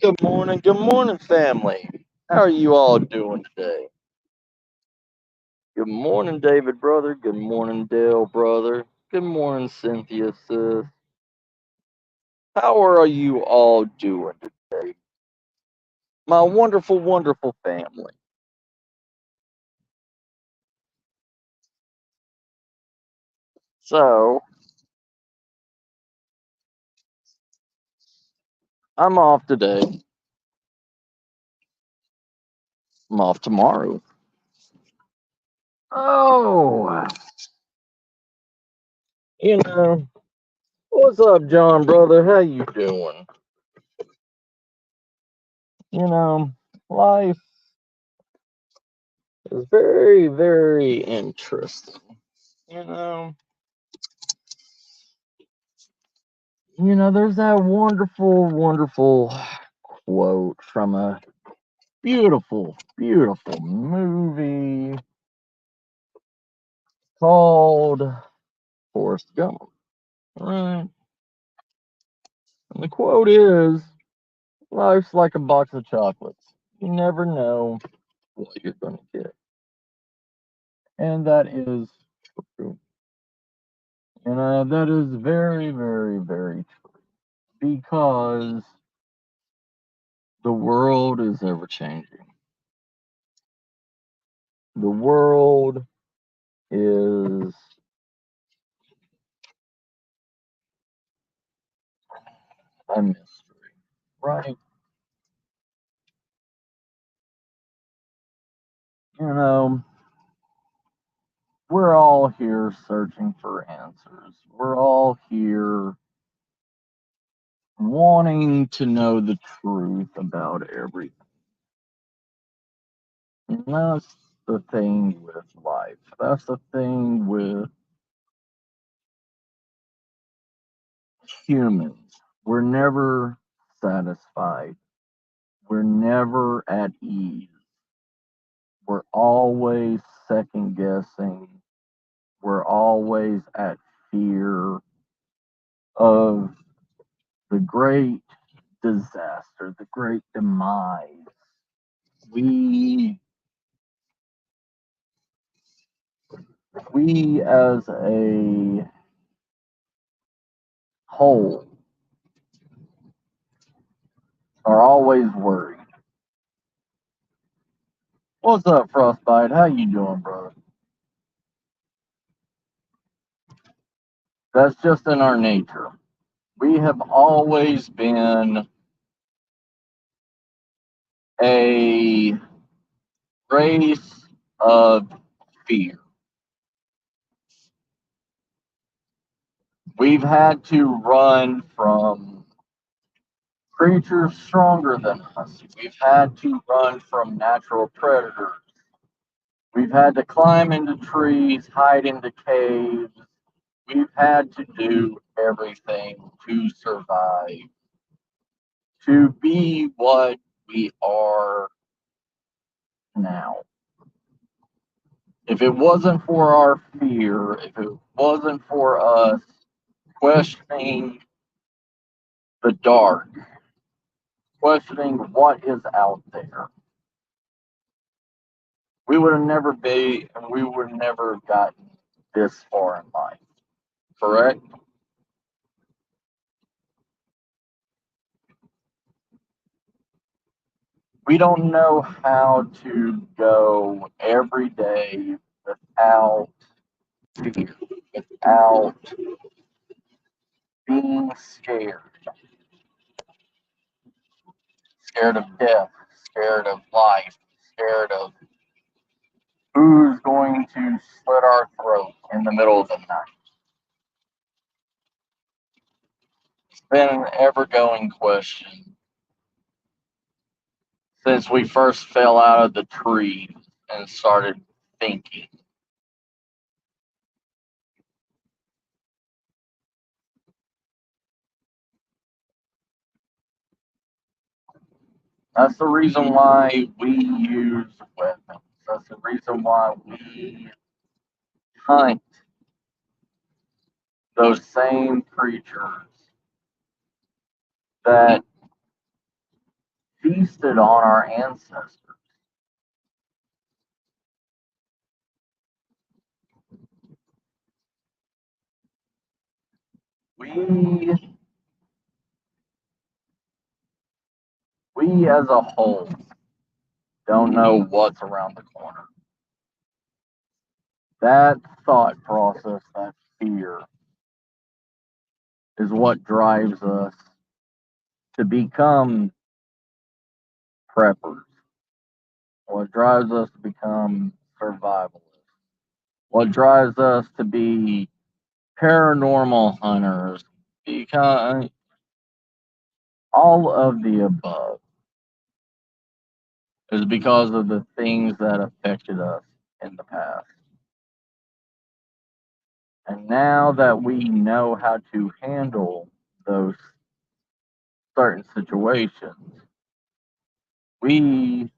Good morning, family. How are you all doing today? Good morning, David, brother. Good morning, Dale, brother. Good morning, Cynthia, sis. How are you all doing today? My wonderful, wonderful family. So, I'm off today. I'm off tomorrow. Oh, you know, what's up, John, brother? How you doing? You know, life is very, very interesting. You know, there's that wonderful, wonderful quote from a beautiful, beautiful movie called Forrest Gump. Right? And the quote is, life's like a box of chocolates. You never know what you're going to get. And that is true. And that is very, very, very true. Because the world is ever changing. The world is a mystery, right? You know, we're all here searching for answers. We're all here wanting to know the truth about everything. And that's the thing with life. That's the thing with humans. We're never satisfied. We're never at ease. We're always second guessing. We're always at fear of the great disaster, the great demise. We we as a whole are always worried. What's up, Frostbite? How you doing, brother? That's just in our nature. We have always been a race of fear. We've had to run from creatures stronger than us. We've had to run from natural predators. We've had to climb into trees, hide into caves. We've had to do everything to survive, to be what we are now. If it wasn't for our fear, if it wasn't for us questioning the dark, questioning what is out there, we would never have gotten this far in life. Correct? We don't know how to go every day without fear, without being scared. Scared of death, scared of life, scared of who's going to slit our throat in the middle of the night. It's been an ever going question since we first fell out of the tree and started thinking. That's the reason why we use weapons. That's the reason why we hunt those same creatures that wasted on our ancestors. We as a whole don't know what's around the corner. That thought process, that fear, is what drives us to become preppers. What drives us to become survivalists. What drives us to be paranormal hunters. Because all of the above is because of the things that affected us in the past. And now that we know how to handle those certain situations, we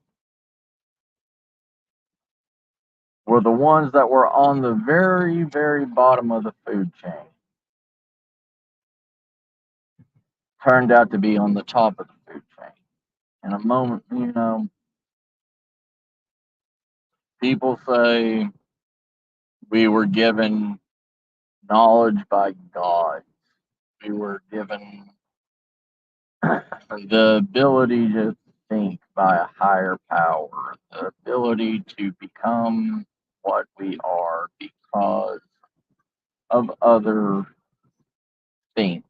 were the ones that were on the very, very bottom of the food chain. Turned out to be on the top of the food chain. In a moment, people say we were given knowledge by God. We were given the ability to think by a higher power, the ability to become what we are because of other things,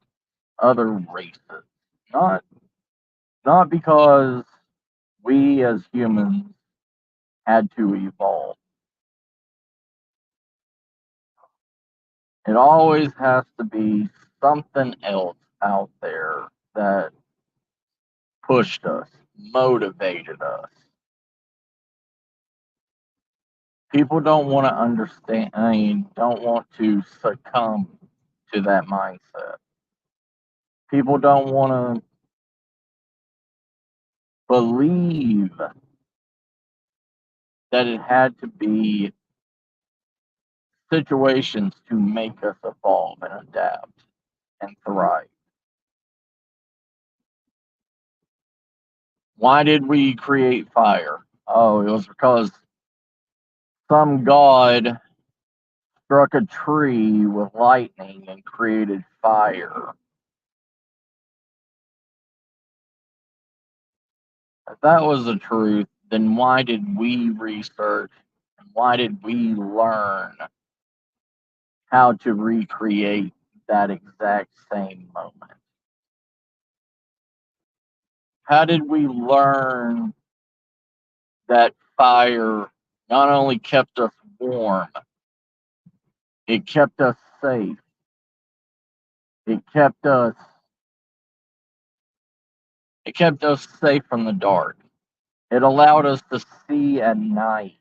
other races. Not because we as humans had to evolve. It always has to be something else out there that pushed us, motivated us. People don't want to understand, don't want to succumb to that mindset. People don't want to believe that it had to be situations to make us evolve and adapt and thrive. Why did we create fire? Oh, it was because some god struck a tree with lightning and created fire. If that was the truth, then why did we research and why did we learn how to recreate that exact same moment? How did we learn that fire not only kept us warm, it kept us safe. It kept us safe from the dark. It allowed us to see at night.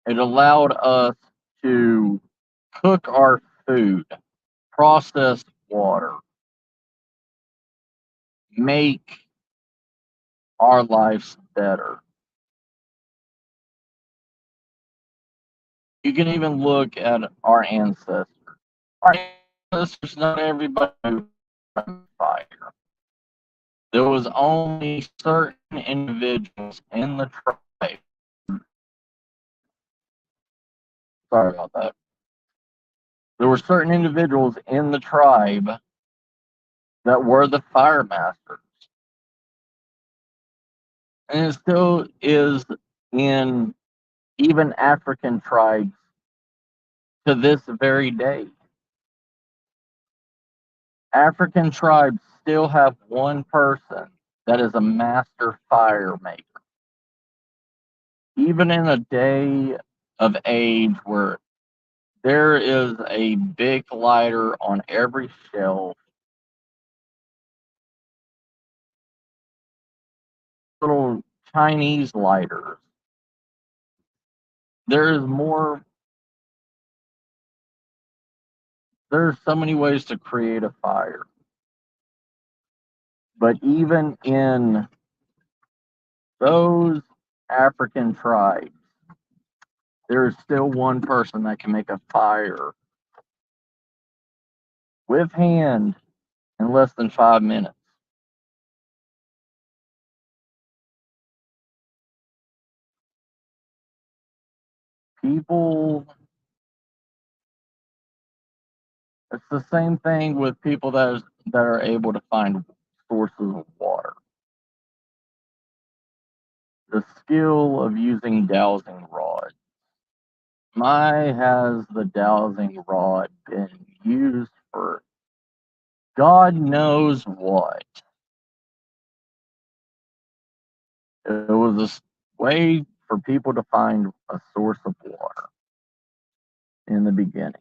It allowed us to cook our food, process water, make our lives better. You can even look at our ancestors. Our ancestors, not everybody knew fire. There was only certain individuals in the tribe. Sorry about that. There were certain individuals in the tribe that were the fire masters. And it still is in even African tribes to this very day. African tribes still have one person that is a master fire maker. Even in a day of age where there is a big lighter on every shelf, little Chinese lighters, there's so many ways to create a fire. But even in those African tribes, there is still one person that can make a fire with hand in less than 5 minutes. people, it's the same thing with people that are able to find sources of water. The skill of using dowsing rods. My has the dowsing rod been used for God knows what? It was a way for people to find a source of water in the beginning.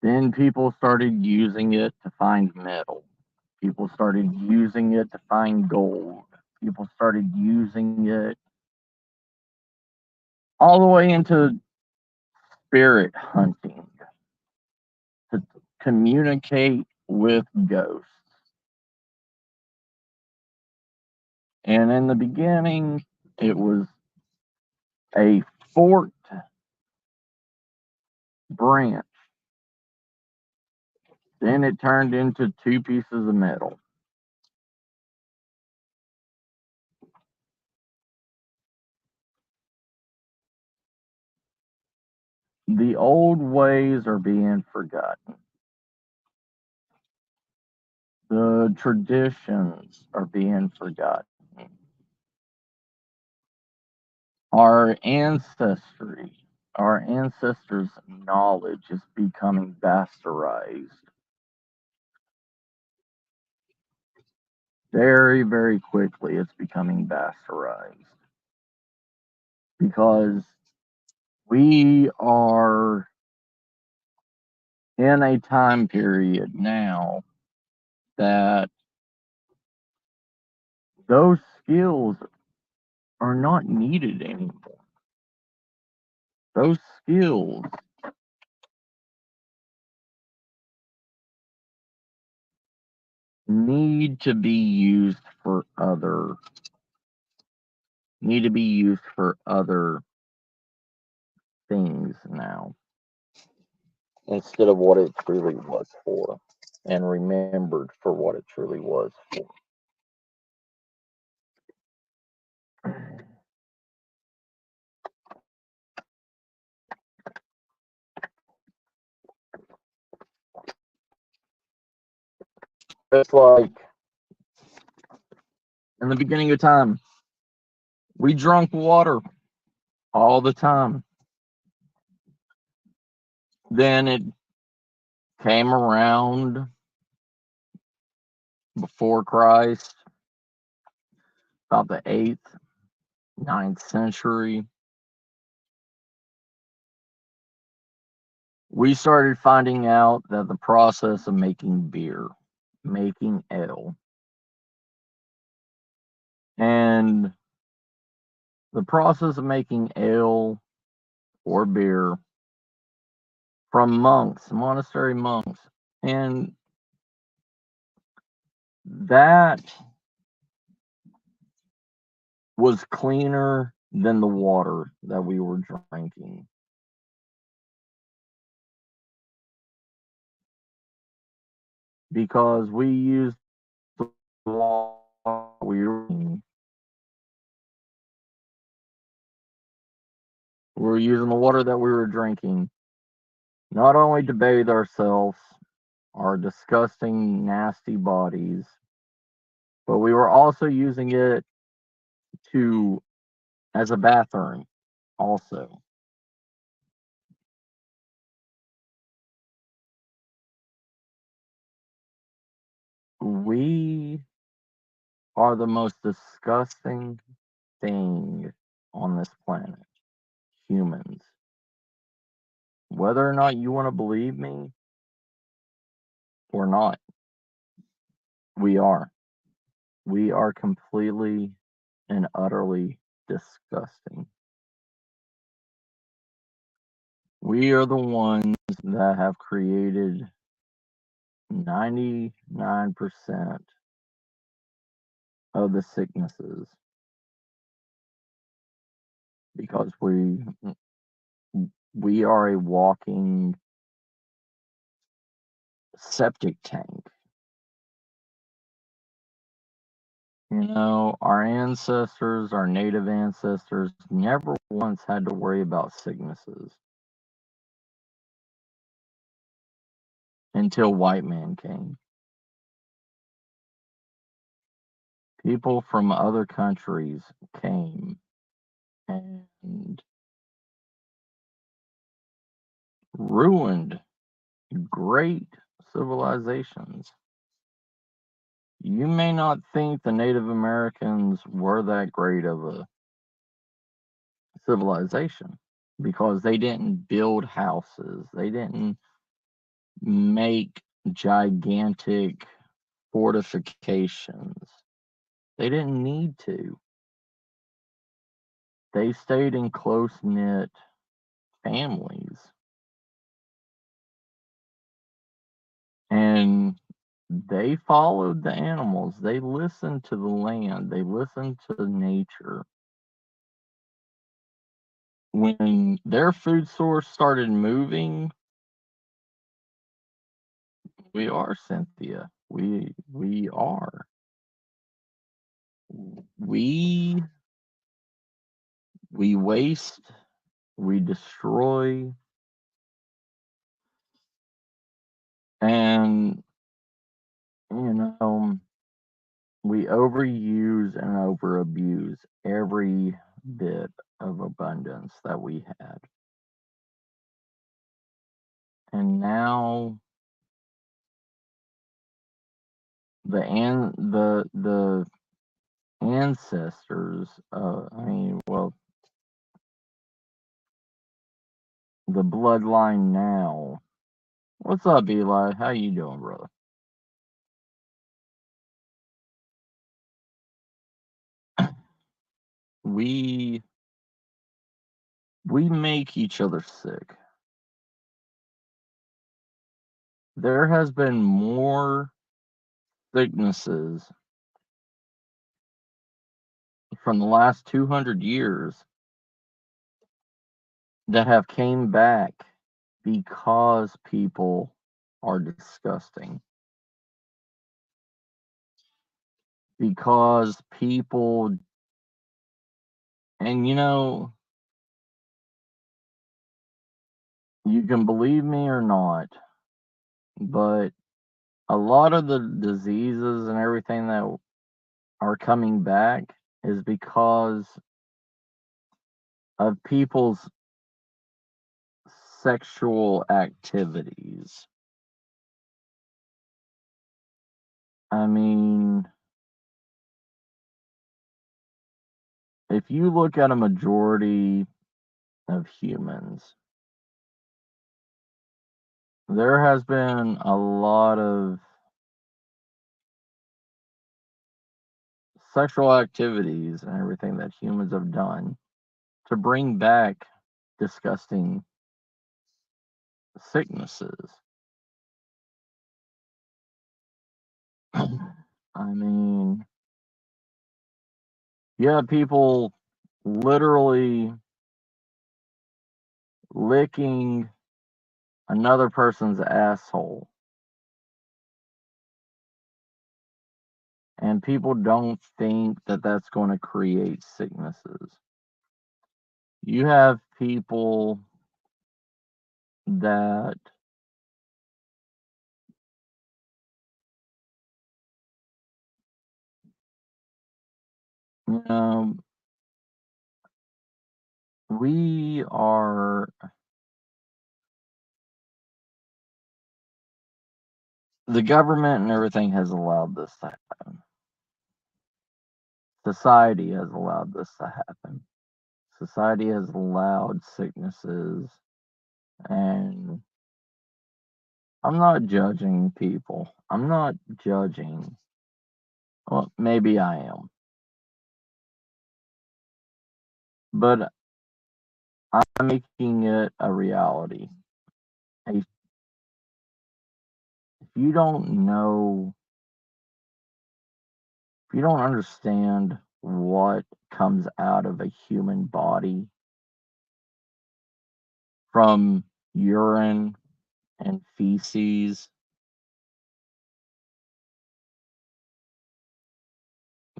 Then people started using it to find metal. People started using it to find gold. People started using it all the way into spirit hunting to communicate with ghosts. And in the beginning, it was a forked branch. Then it turned into two pieces of metal. The old ways are being forgotten. The traditions are being forgotten. Our ancestry, our ancestors' knowledge is becoming bastardized. Very, very quickly, it's becoming bastardized. Because we are in a time period now that those skills are not needed anymore. Those skills need to be used for other things now instead of what it truly was for and remembered for what it truly was for. It's like in the beginning of time, we drank water all the time. Then it came around before Christ, about the 8th, 9th century. We started finding out that the process of making beer, making ale, and the process of making ale or beer from monks, monastery monks, and that was cleaner than the water that we were drinking. Because we used the water we were using the water that we were drinking not only to bathe ourselves, our disgusting, nasty bodies, but we were also using it to as a bathroom also. We are the most disgusting thing on this planet, humans. Whether or not you want to believe me or not, we are. We are completely and utterly disgusting. We are the ones that have created 99% of the sicknesses because we are a walking septic tank. Our ancestors, our native ancestors, never once had to worry about sicknesses until white man came. People from other countries came and ruined great civilizations. You may not think the Native Americans were that great of a civilization because they didn't build houses, they didn't make gigantic fortifications. They didn't need to. They stayed in close knit families. And they followed the animals. They listened to the land. They listened to nature. When their food source started moving, we are, Cynthia. We are. We waste, we destroy, and we overuse and overabuse every bit of abundance that we had. And now the ancestors, the bloodline now. What's up, Eli? How you doing, brother? We make each other sick. There has been more sicknesses from the last 200 years that have came back because people are disgusting. Because people, and you can believe me or not, but a lot of the diseases and everything that are coming back is because of people's sexual activities. I mean, if you look at a majority of humans, there has been a lot of sexual activities and everything that humans have done to bring back disgusting sicknesses. I mean, you have people literally licking another person's asshole. And people don't think that that's going to create sicknesses. You have people that we are, the government and everything has allowed this to happen. Society has allowed this to happen. Society has allowed sicknesses, and I'm not judging people. I'm not judging. Well, maybe I am. But I'm making it a reality. If you don't know, if you don't understand what comes out of a human body from urine and feces,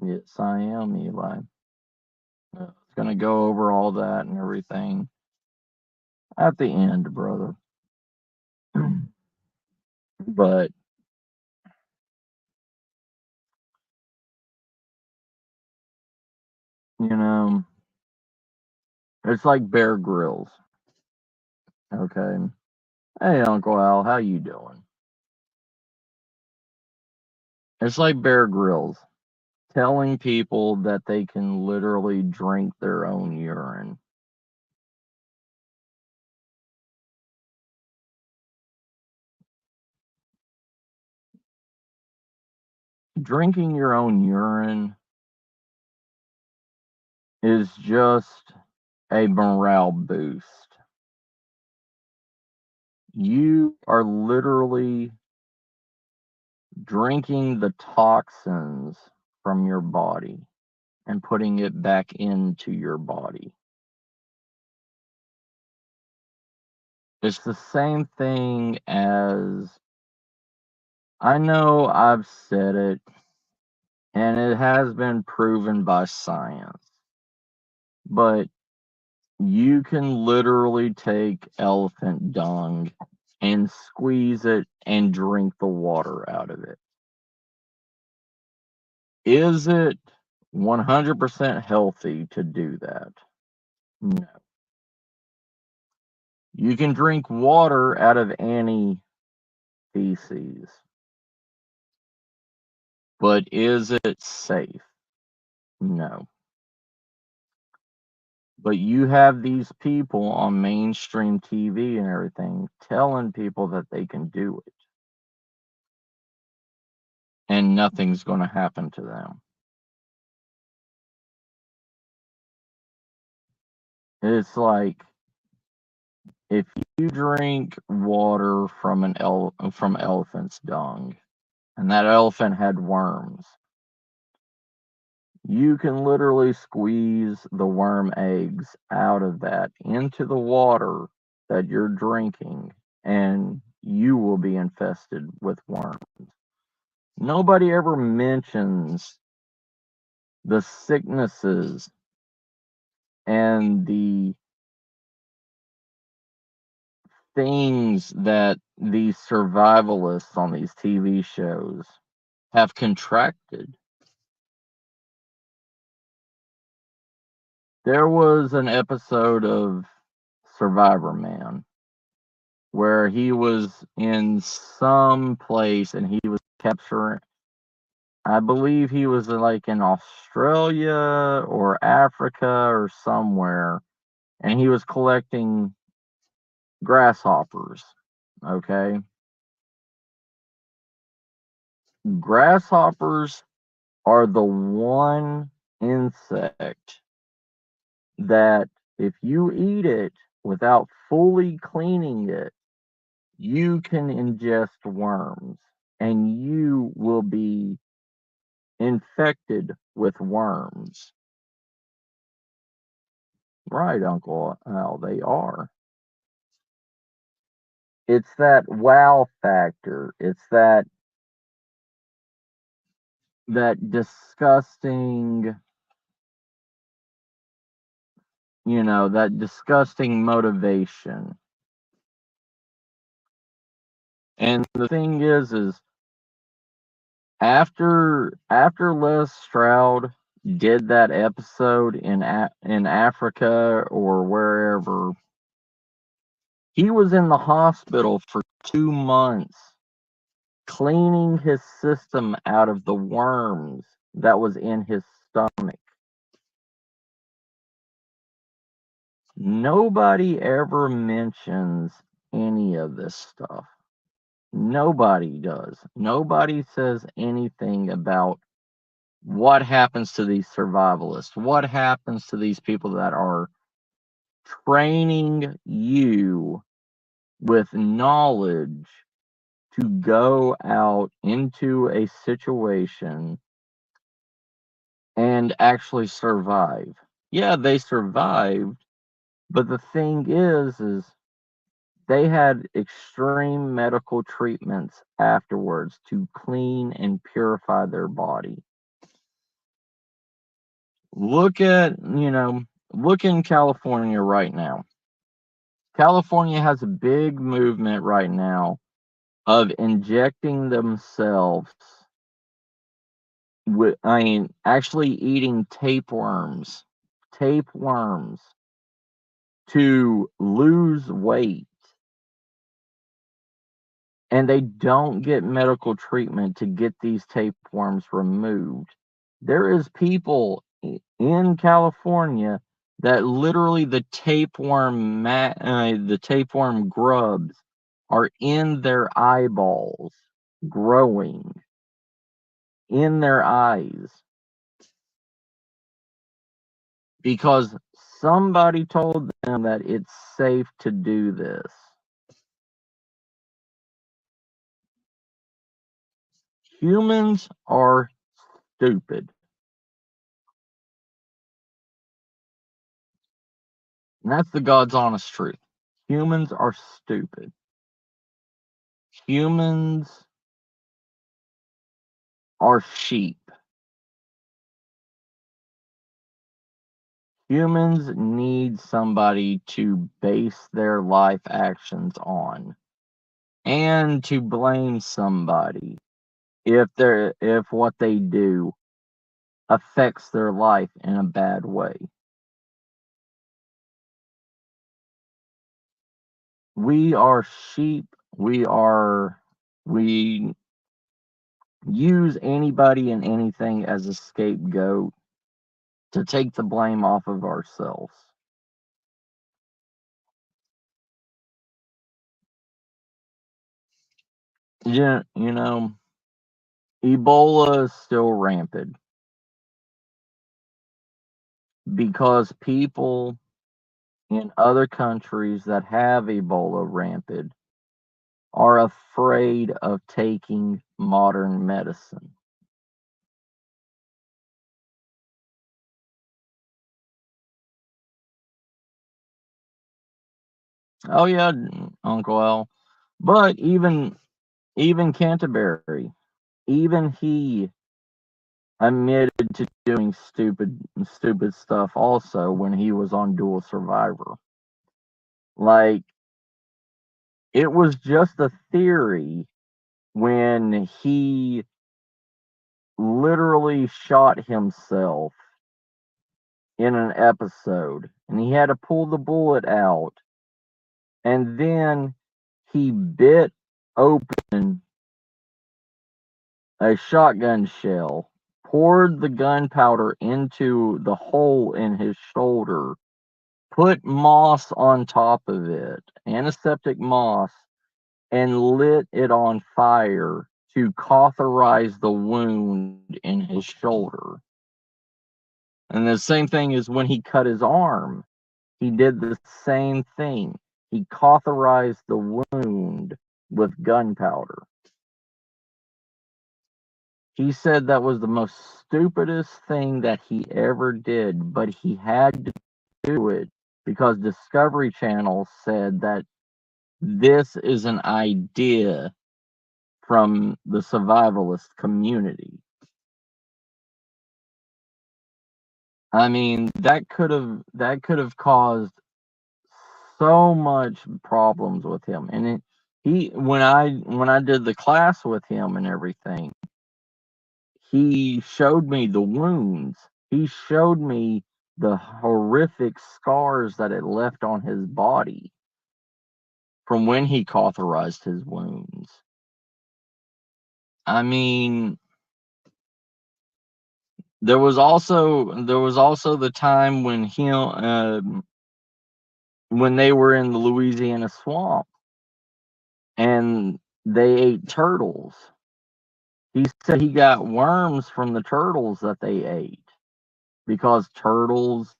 Yes, I am, Eli. It's going to go over all that and everything at the end, brother. But, you know, it's like Bear Grylls. Okay. Hey, Uncle Al, how you doing? It's like Bear Grylls telling people that they can literally drink their own urine. Drinking your own urine is just a morale boost. You are literally drinking the toxins from your body and putting it back into your body. It's the same thing as, I know I've said it, and it has been proven by science, but you can literally take elephant dung and squeeze it and drink the water out of it. Is it 100% healthy to do that? No. You can drink water out of any feces, but is it safe? No. But you have these people on mainstream TV and everything telling people that they can do it, and nothing's going to happen to them. It's like, if you drink water from from elephant's dung, and that elephant had worms, you can literally squeeze the worm eggs out of that into the water that you're drinking, and you will be infested with worms. Nobody ever mentions the sicknesses and the things that these survivalists on these TV shows have contracted. There was an episode of Survivor Man where he was in some place and he was capturing, I believe he was like in Australia or Africa or somewhere, and he was collecting grasshoppers. Okay. Grasshoppers are the one insect that, if you eat it without fully cleaning it, you can ingest worms and you will be infected with worms. Right, Uncle Al, they are. It's that wow factor. It's that disgusting, that disgusting motivation. And the thing is after Les Stroud did that episode in Africa or wherever, he was in the hospital for 2 months cleaning his system out of the worms that was in his stomach. Nobody ever mentions any of this stuff. Nobody does. Nobody says anything about what happens to these survivalists, what happens to these people that are training you with knowledge to go out into a situation and actually survive. Yeah, they survived, but the thing is they had extreme medical treatments afterwards to clean and purify their body. Look at, look in California right now. California has a big movement right now of injecting themselves with, actually eating tapeworms to lose weight, and they don't get medical treatment to get these tapeworms removed. There is people in California that literally the tapeworm grubs are in their eyeballs, growing in their eyes, because somebody told them that it's safe to do this. Humans are stupid. And that's the God's honest truth. Humans are stupid. Humans are sheep. Humans need somebody to base their life actions on, and to blame somebody if what they do affects their life in a bad way. We are sheep. We use anybody and anything as a scapegoat to take the blame off of ourselves. Yeah, Ebola is still rampant because people in other countries that have Ebola rampant are afraid of taking modern medicine. Oh yeah, Uncle L. But even Canterbury, even he admitted to doing stupid stuff also when he was on Dual Survivor. Like, it was just a theory when he literally shot himself in an episode, and he had to pull the bullet out, and then he bit open a shotgun shell, poured the gunpowder into the hole in his shoulder, put moss on top of it, antiseptic moss, and lit it on fire to cauterize the wound in his shoulder. And the same thing is when he cut his arm, he did the same thing. He cauterized the wound with gunpowder. He said that was the most stupidest thing that he ever did, but he had to do it because Discovery Channel said that this is an idea from the survivalist community. I mean, that could have caused so much problems with him. And he when I did the class with him and everything, he showed me the wounds. He showed me the horrific scars that it left on his body from when he cauterized his wounds. I mean, there was also the time when they were in the Louisiana swamp and they ate turtles. He said he got worms from the turtles that they ate because turtles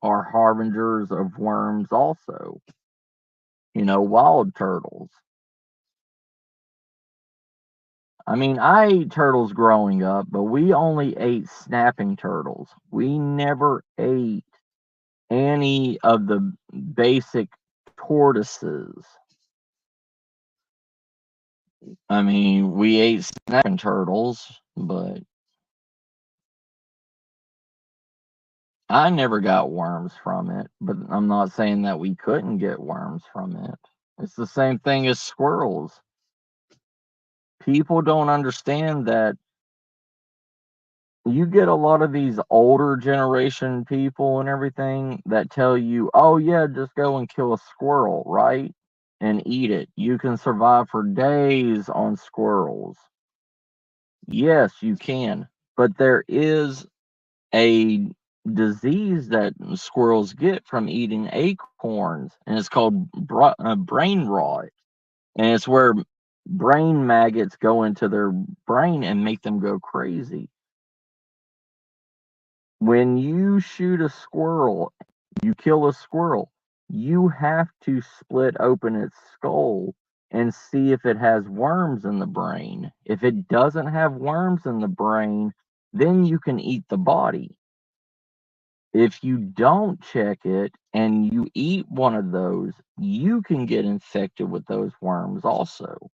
are harbingers of worms also. Wild turtles. I mean, I ate turtles growing up, but we only ate snapping turtles. We never ate any of the basic tortoises. I mean, we ate snapping turtles, but I never got worms from it, but I'm not saying that we couldn't get worms from it. It's the same thing as squirrels. People don't understand that you get a lot of these older generation people and everything that tell you, oh, yeah, just go and kill a squirrel, right? And eat it. You can survive for days on squirrels. Yes, you can. But there is a disease that squirrels get from eating acorns, and it's called brain rot. And it's where brain maggots go into their brain and make them go crazy. When you shoot a squirrel, you kill a squirrel, you have to split open its skull and see if it has worms in the brain. If it doesn't have worms in the brain, then you can eat the body. If you don't check it and you eat one of those, you can get infected with those worms also.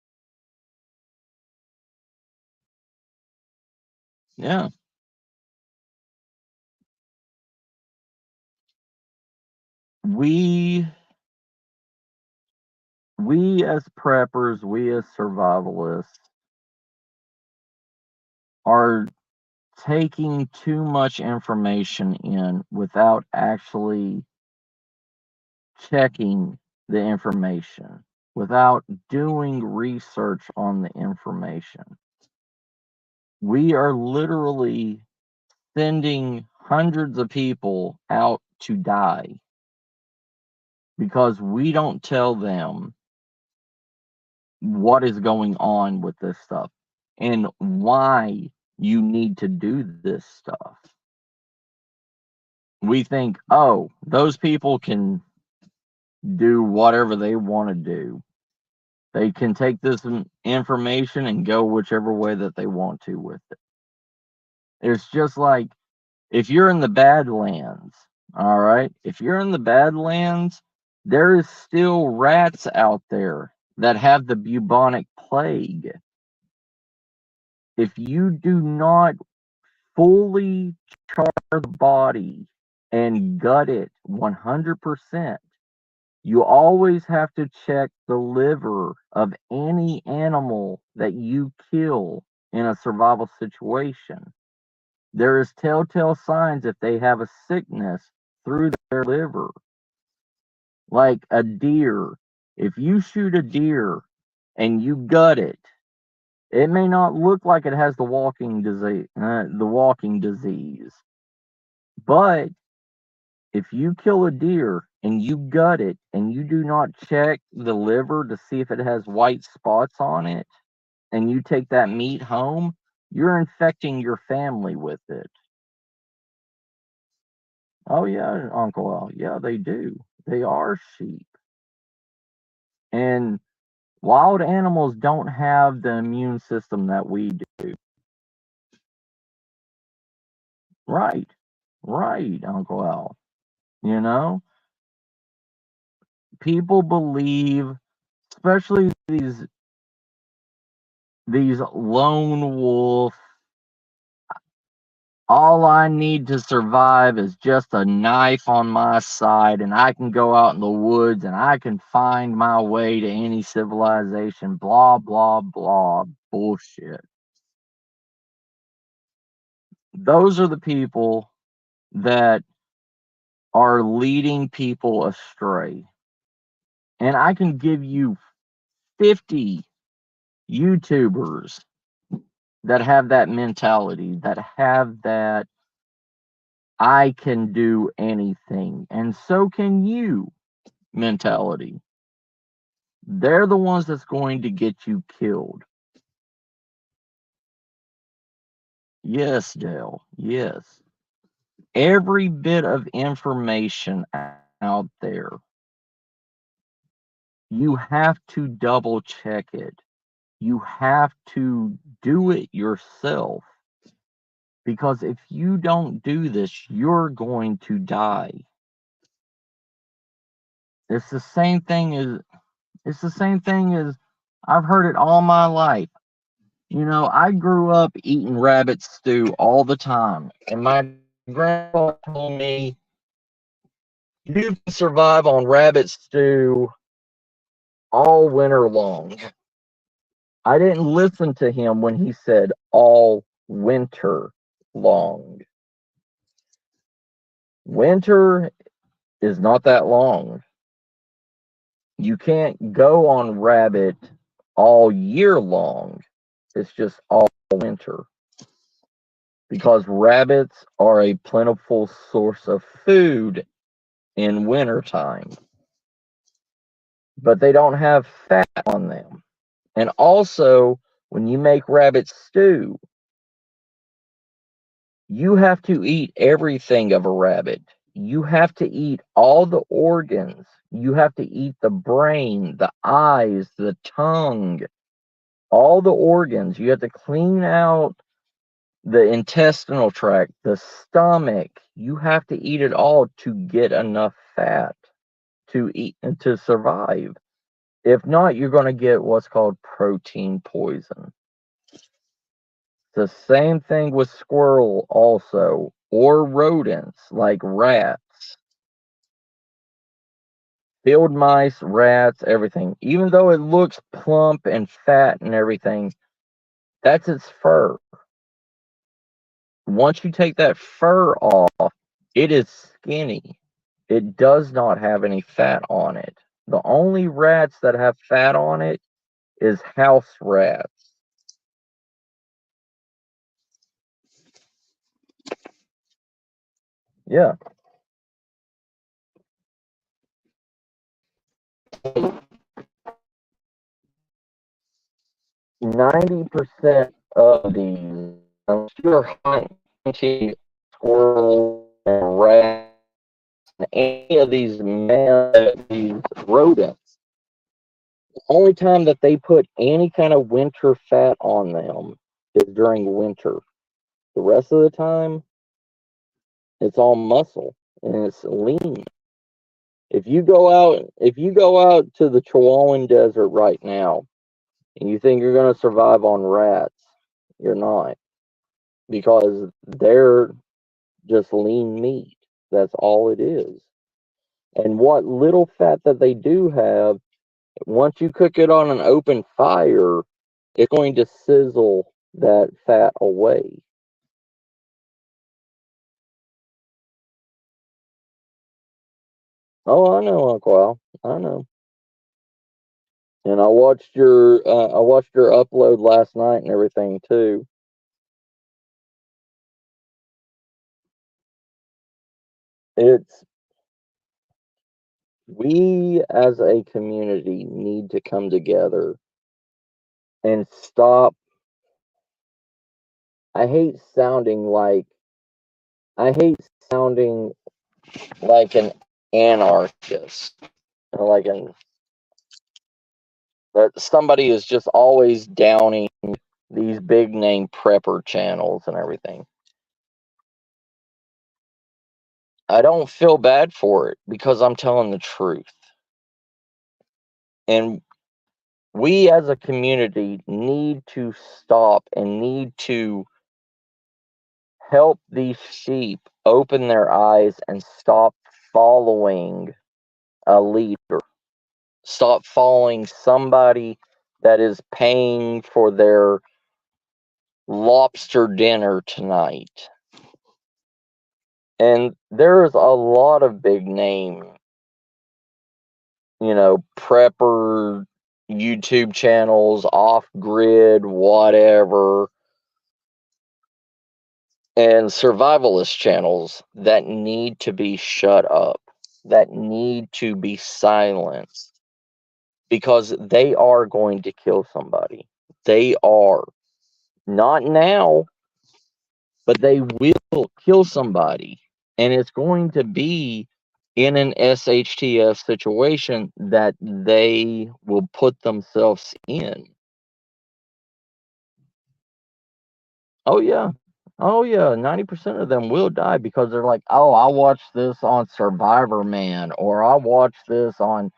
Yeah. We as preppers, we as survivalists are taking too much information in without actually checking the information, without doing research on the information. We are literally sending hundreds of people out to die because we don't tell them what is going on with this stuff and why you need to do this stuff. We think, oh, those people can do whatever they want to do. They can take this information and go whichever way that they want to with it. It's just like if you're in the Badlands, all right? If you're in the Badlands, there is still rats out there that have the bubonic plague. If you do not fully char the body and gut it 100%, you always have to check the liver of any animal that you kill in a survival situation. There is telltale signs if they have a sickness through their liver. Like a deer. If you shoot a deer and you gut it, it may not look like it has the walking disease, but if you kill a deer and you gut it and you do not check the liver to see if it has white spots on it, and you take that meat home, you're infecting your family with it. Oh, yeah, Uncle Al. Yeah, they do. They are sheep. And wild animals don't have the immune system that we do. Right. Right, Uncle Al. You know, people believe, especially these lone wolf, all I need to survive is just a knife on my side, and I can go out in the woods and I can find my way to any civilization. Blah, blah, blah. Bullshit. Those are the people that are leading people astray. And I can give you 50 YouTubers that have that mentality, that have that I can do anything, and so can you mentality. They're the ones that's going to get you killed. Yes, Dale. Yes. Every bit of information out there, you have to double check it. You have to do it yourself. Because if you don't do this, you're going to die. It's the same thing as I've heard it all my life. You know, I grew up eating rabbit stew all the time, and my Grandpa told me you can survive on rabbit stew all winter long. I didn't listen to him when he said all winter long. Winter is not that long. You can't go on rabbit all year long. It's just all winter. Because rabbits are a plentiful source of food in wintertime. But they don't have fat on them. And also, when you make rabbit stew, you have to eat everything of a rabbit. You have to eat all the organs. You have to eat the brain, the eyes, the tongue, all the organs. You have to clean out the intestinal tract, the stomach. You have to eat it all to get enough fat to eat and to survive. If not, you're going to get what's called protein poison. The same thing with squirrel also, or rodents like rats, field mice, rats, everything. Even though it looks plump and fat and everything, that's its fur. Once you take that fur off, it is skinny. It does not have any fat on it. The only rats that have fat on it is house rats. Yeah. 90% of these, unless you're hunting squirrels and rats and any of these rodents, the only time that they put any kind of winter fat on them is during winter. The rest of the time, it's all muscle and it's lean. If you go out to the Chihuahuan Desert right now and you think you're going to survive on rats, you're not, because they're just lean meat. That's all it is. And what little fat that they do have, once you cook it on an open fire, it's going to sizzle that fat away. Oh, I know, Uncle Al. I know. And I watched your upload last night and everything too. It's We as a community need to come together and stop. I hate sounding like I hate sounding like an anarchist, like an that somebody is just always downing these big name prepper channels and everything. I don't feel bad for it because I'm telling the truth. And we as a community need to stop and need to help these sheep open their eyes and stop following a leader. Stop following somebody that is paying for their lobster dinner tonight. And there's a lot of big name, prepper YouTube channels, off grid, whatever, and survivalist channels that need to be shut up, that need to be silenced, because they are going to kill somebody. They are. Not now, but they will kill somebody. And it's going to be in an SHTF situation that they will put themselves in. Oh, yeah. Oh, yeah. 90% of them will die because they're like, oh, I watched this on Survivor Man, or I watched this on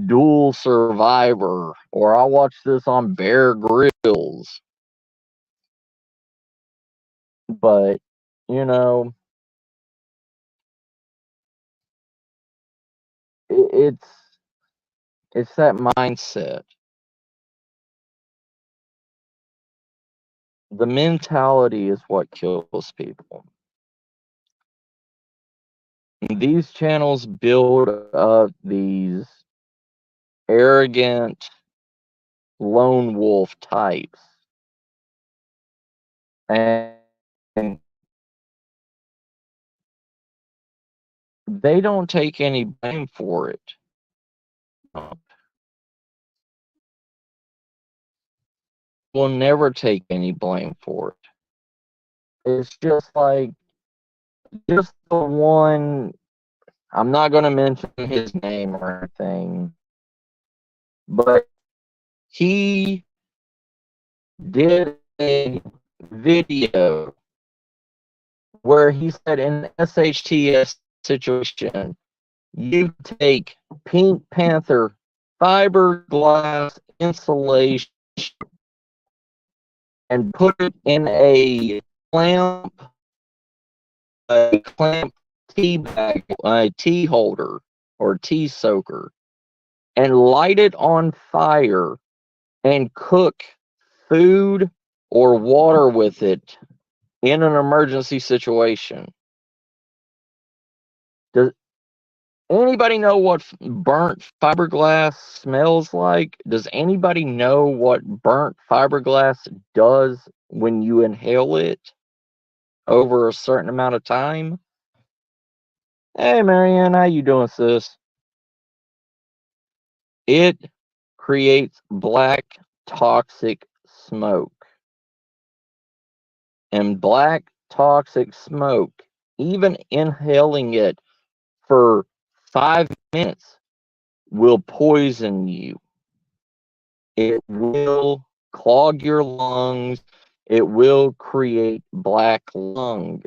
Dual Survivor, or I watched this on Bear Grylls. But, you know, it's that mindset. The mentality is what kills people. These channels build up these arrogant lone wolf types, and they don't take any blame for it. Will never take any blame for it. It's just like just the one. I'm not going to mention his name or anything, but he did a video where he said in an SHTS situation, you take Pink Panther fiberglass insulation and put it in a clamp tea bag, a tea holder or tea soaker, and light it on fire and cook food or water with it in an emergency situation. Does anybody know what burnt fiberglass smells like? Does anybody know what burnt fiberglass does when you inhale it over a certain amount of time? Hey, Marianne, how you doing, sis? It creates black toxic smoke. And black toxic smoke, even inhaling it for 5 minutes, will poison you. It will clog your lungs. It will create black lung.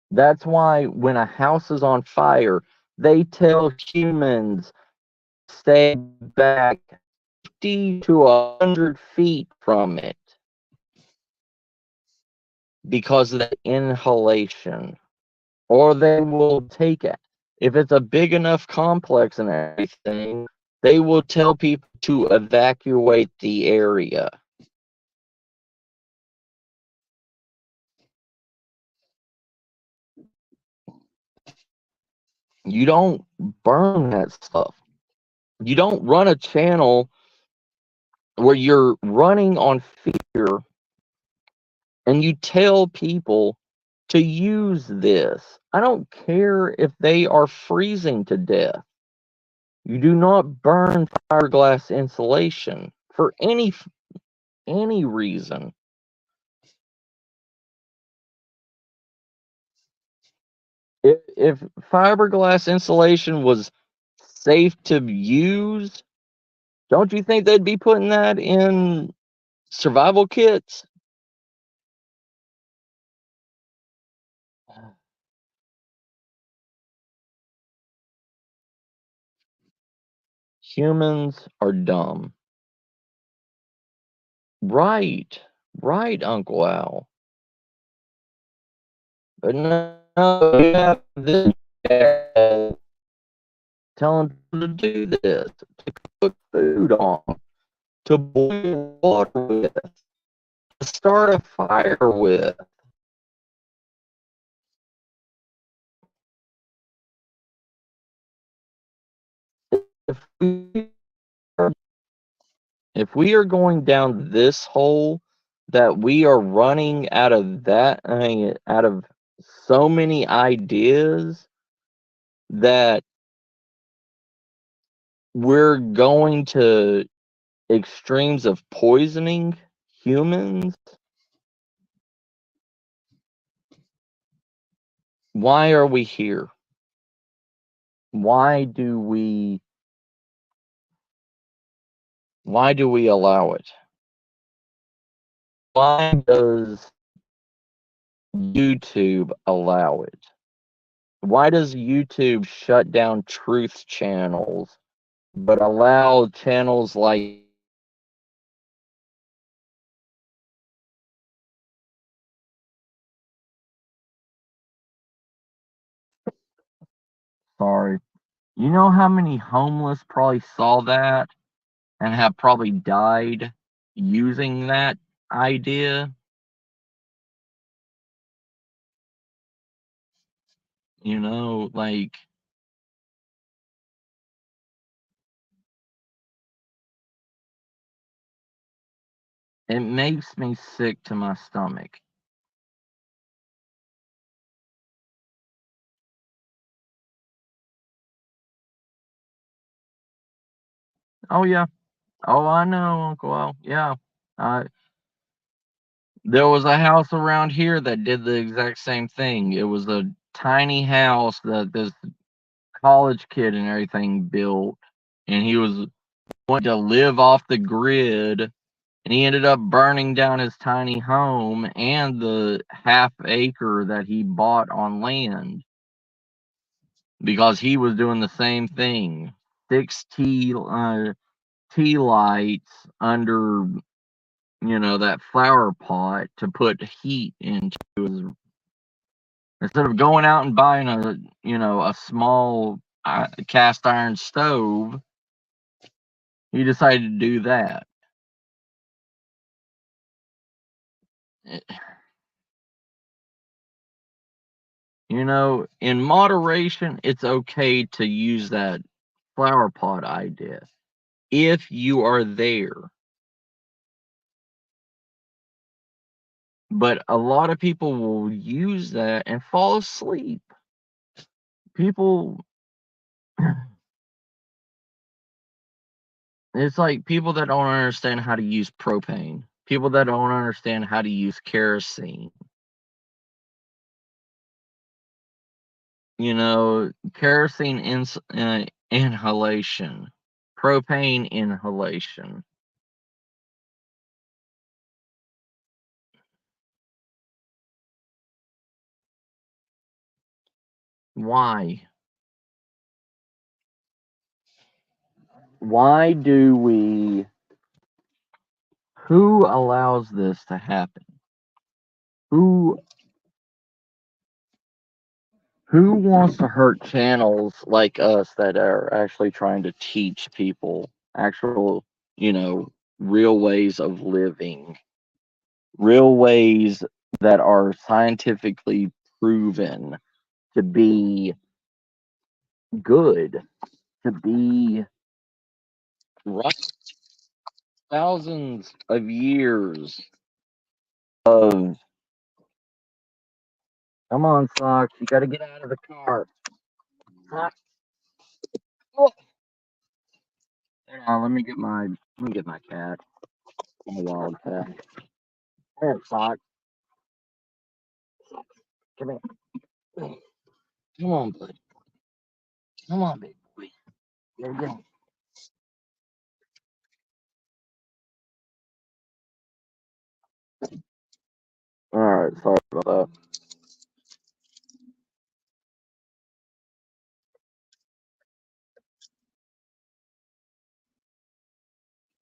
That's why when a house is on fire, they tell humans stay back 50 to 100 feet from it because of the inhalation. Or they will take it. If it's a big enough complex and everything, they will tell people to evacuate the area. You don't burn that stuff. You don't run a channel where you're running on fear and you tell people to use this. I don't care if they are freezing to death. You do not burn fiberglass insulation for any reason. If fiberglass insulation was safe to use, don't you think they'd be putting that in survival kits? Humans are dumb. Right, right, Uncle Al. But no, you have this guy telling people to do this, to cook food on, to boil water with, to start a fire with. If we are, if we are going down this hole that we are running out of that, I mean, out of so many ideas that we're going to extremes of poisoning humans. Why are we here? Why do we allow it? Why does YouTube allow it? Why does YouTube shut down truth channels but allow channels like sorry. You know how many homeless probably saw that and have probably died using that idea? You know, like, it makes me sick to my stomach. Oh, yeah. Oh, I know, Uncle Al. Yeah. Uh, there was a house around here that did the exact same thing. It was a tiny house that this college kid and everything built, and he was wanting to live off the grid, and he ended up burning down his tiny home and the half acre that he bought on land because he was doing the same thing. Six tea lights under, that flower pot to put heat into his. Instead of going out and buying a small cast iron stove, he decided to do that. In moderation, it's okay to use that flower pot idea if you are there. But a lot of people will use that and fall asleep. People, it's like people that don't understand how to use propane, people that don't understand how to use kerosene. Kerosene inhalation, propane inhalation. Why? Why do we? Who allows this to happen? Who who wants to hurt channels like us that are actually trying to teach people actual, real ways of living, real ways that are scientifically proven to be good, to be right? Thousands of years of. Come on, Socks, you got to get out of the car. Socks. Oh. Hang on, let me get my cat. My wild cat. Here, Sock. Come here. Come on, bud. Come on, big boy. There you go. All right, sorry about that.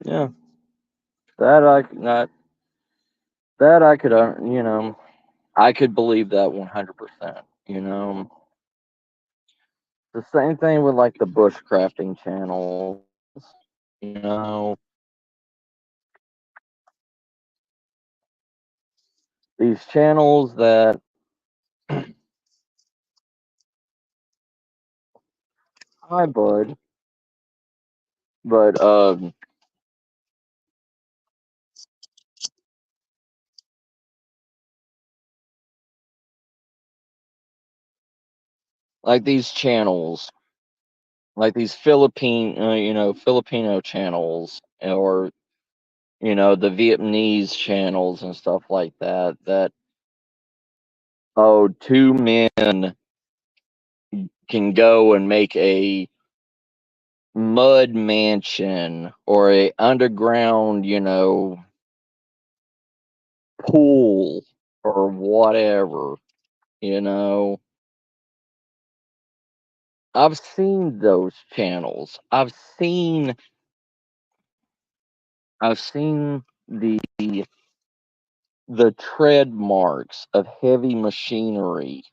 Yeah, that I could, I could believe that 100%. The same thing with like the bushcrafting channels. You know, these channels that. Hi, bud. But like these channels, like these Filipino channels, or the Vietnamese channels and stuff like that. That, oh, two men can go and make a mud mansion or a underground, pool or whatever. You know, I've seen those channels. I've seen the tread marks of heavy machinery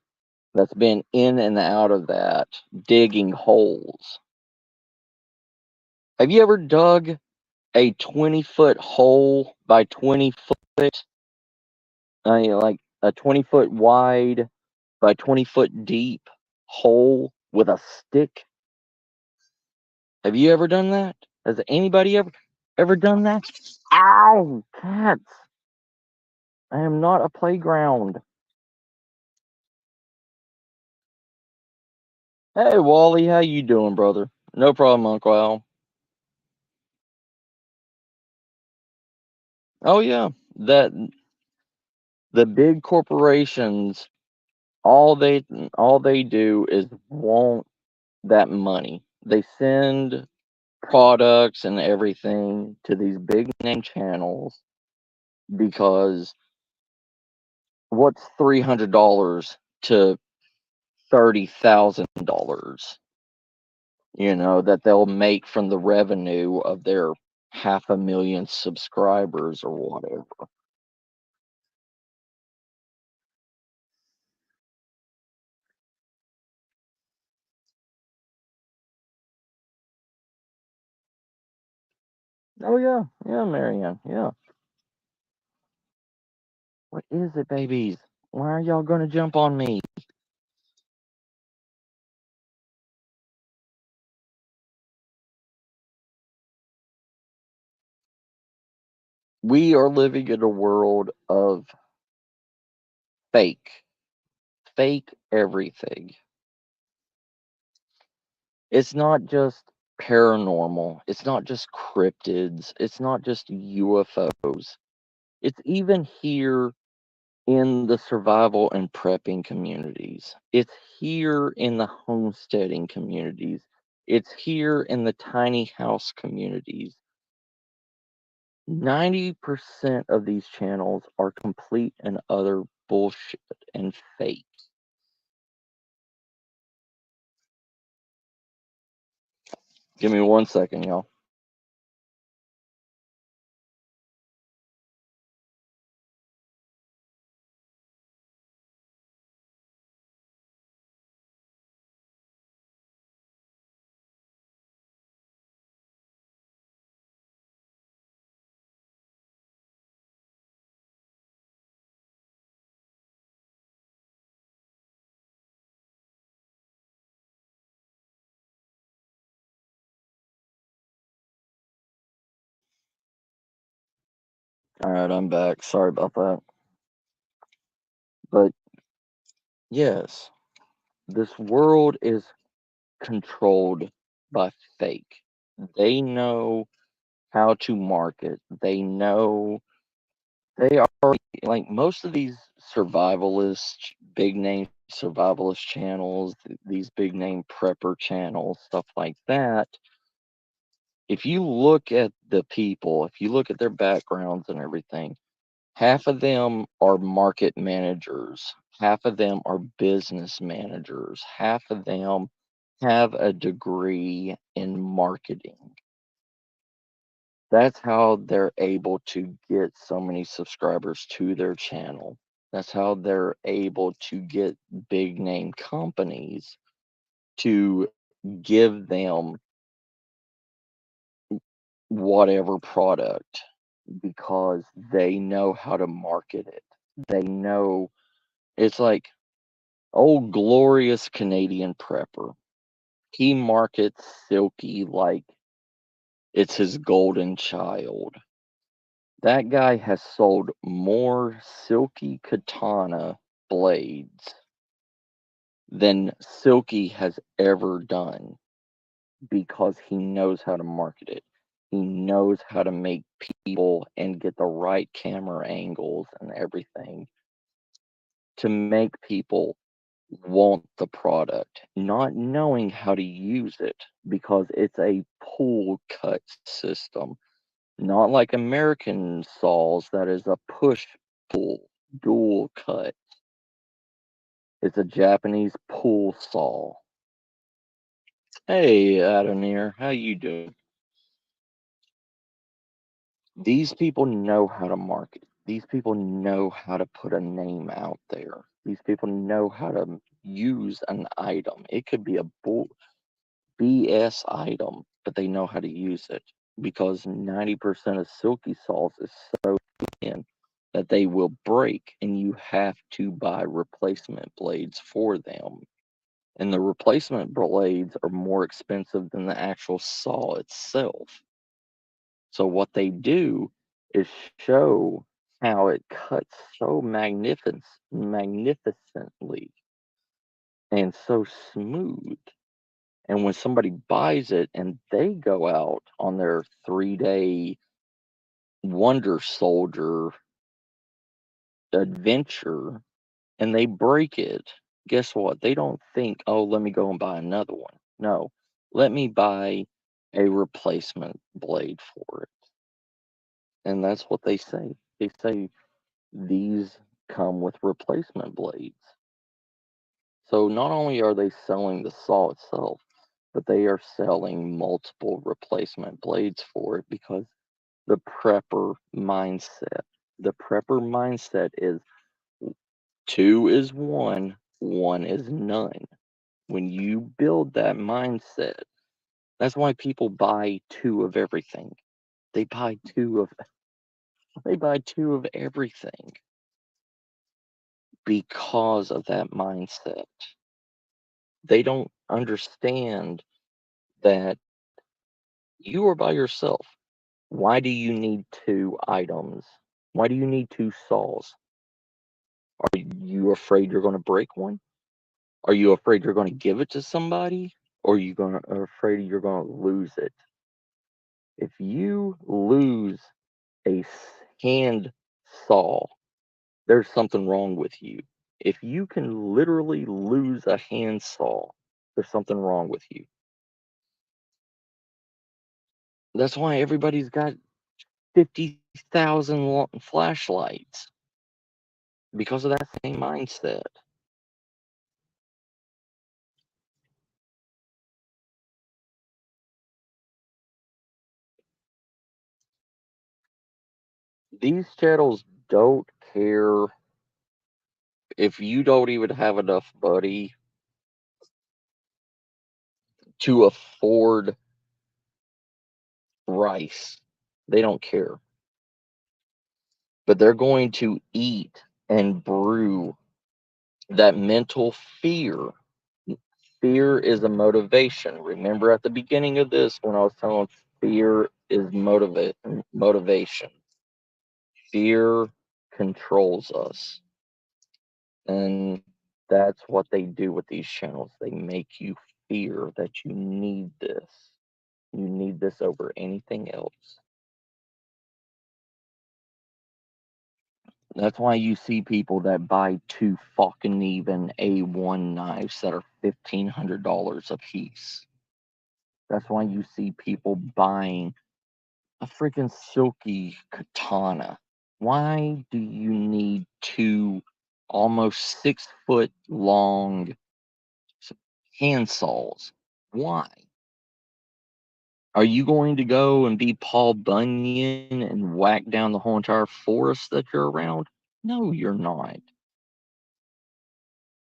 that's been in and out of that digging holes. Have you ever dug a 20-foot hole by 20-foot, like a 20-foot wide by 20-foot deep hole with a stick? Have you ever done that? Has anybody ever done that? Ow, cats! I am not a playground. Hey, Wally, how you doing, brother? No problem, Uncle Al. Oh yeah, that the big corporations, all they do is want that money. They send products and everything to these big name channels because what's $300 to $30,000? That they'll make from the revenue of their 500,000 subscribers or whatever. Oh yeah, yeah, Marianne, yeah. What is it, babies? Why are y'all gonna jump on me? We are living in a world of fake, fake everything. It's not just paranormal. It's not just cryptids. It's not just UFOs. It's even here in the survival and prepping communities. It's here in the homesteading communities. It's here in the tiny house communities. 90% of these channels are complete and utter bullshit and fake. Give me 1 second, y'all. All right, I'm back. Sorry about that. But yes, this world is controlled by fake. They know how to market. They are like most of these big name survivalist channels, these big name prepper channels, stuff like that. If you look at the people, if you look at their backgrounds and everything, half of them are market managers, half of them are business managers, half of them have a degree in marketing. That's how they're able to get so many subscribers to their channel. That's how they're able to get big name companies to give them whatever product because they know how to market it. They know it's like old glorious Canadian prepper. He markets Silky like it's his golden child. That guy has sold more Silky katana blades than Silky has ever done because he knows how to market it. He knows how to make people and get the right camera angles and everything to make people want the product, not knowing how to use it because it's a pull cut system, not like American saws that is a push pull dual cut. It's a Japanese pull saw. Hey, Adonir, how you doing? These people know how to market. These people know how to put a name out there. These people know how to use an item. It could be a BS item, but they know how to use it because 90% of silky saws is so thin that they will break, and you have to buy replacement blades for them. And the replacement blades are more expensive than the actual saw itself. So what they do is show how it cuts so magnificently and so smooth. And when somebody buys it and they go out on their 3-day Wonder Soldier adventure and they break it, guess what? They don't think, oh, let me go and buy another one. No, let me buy a replacement blade for it. And that's what they say. They say these come with replacement blades. So not only are they selling the saw itself, but they are selling multiple replacement blades for it because the prepper mindset. The prepper mindset is two is one is none. When you build that mindset, that's why people buy two of everything. They buy two of everything because of that mindset. They don't understand that you are by yourself. Why do you need two items? Why do you need two saws? Are you afraid you're going to break one? Are you afraid you're going to give it to somebody? Or are afraid you're going to lose it? If you lose a hand saw, there's something wrong with you. If you can literally lose a hand saw, there's something wrong with you. That's why everybody's got 50,000 flashlights because of that same mindset. These channels don't care if you don't even have enough money to afford rice. They don't care. But they're going to eat and brew that mental fear. Fear is a motivation. Remember at the beginning of this when I was telling fear is motivation. Fear controls us. And that's what they do with these channels. They make you fear that you need this. You need this over anything else. That's why you see people that buy two fucking even A1 knives that are $1,500 a piece. That's why you see people buying a freaking silky katana. Why do you need two almost 6 foot long hand saws? Why? Are you going to go and be Paul Bunyan and whack down the whole entire forest that you're around? No, you're not.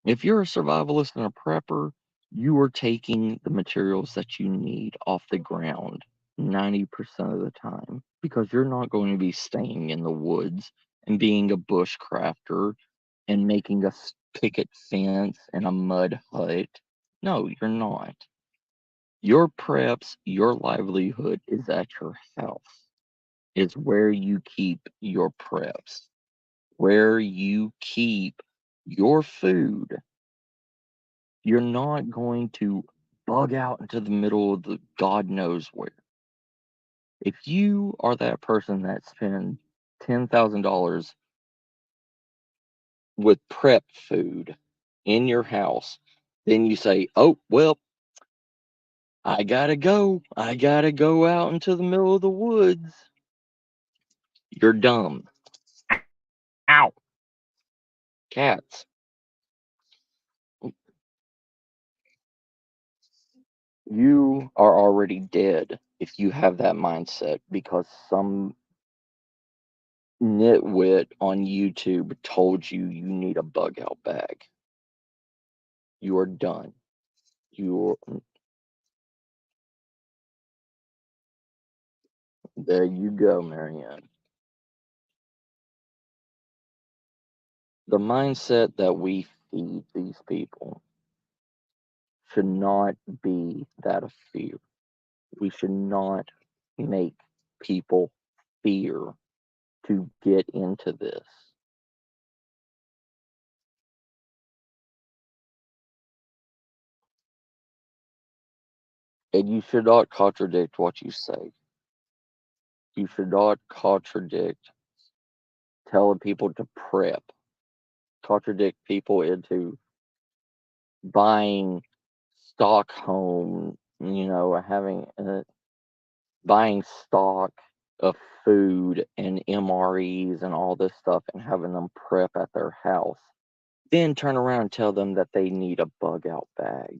If you're a survivalist and a prepper, you are taking the materials that you need off the ground 90% of the time because you're not going to be staying in the woods and being a bushcrafter and making a picket fence and a mud hut. No, you're not. Your preps, your livelihood is at your house. It's where you keep your preps, where you keep your food. You're not going to bug out into the middle of the God knows where. If you are that person that spends $10,000 with prep food in your house, then you say, oh, well, I gotta go. I gotta go out into the middle of the woods. You're dumb. Ow. Cats. You are already dead if you have that mindset because nitwit on YouTube told you you need a bug out bag, you are done. You're there. You go, Marianne. The mindset that we feed these people should not be that of fear. We should not make people fear to get into this. And you should not contradict what you say. You should not contradict telling people to prep, contradict people into buying stock home, having buying stock of food and MREs and all this stuff and having them prep at their house. Then turn around and tell them that they need a bug out bag.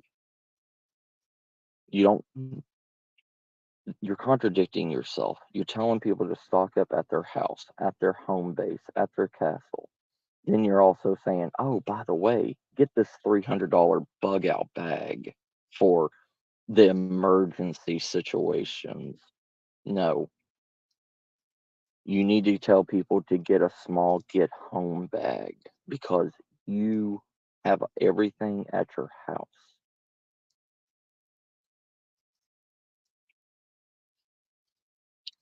You don't, you're contradicting yourself. You're telling people to stock up at their house, at their home base, at their castle. Then you're also saying, oh, by the way, get this $300 bug out bag for the emergency situations. No, you need to tell people to get a small get home bag because you have everything at your house.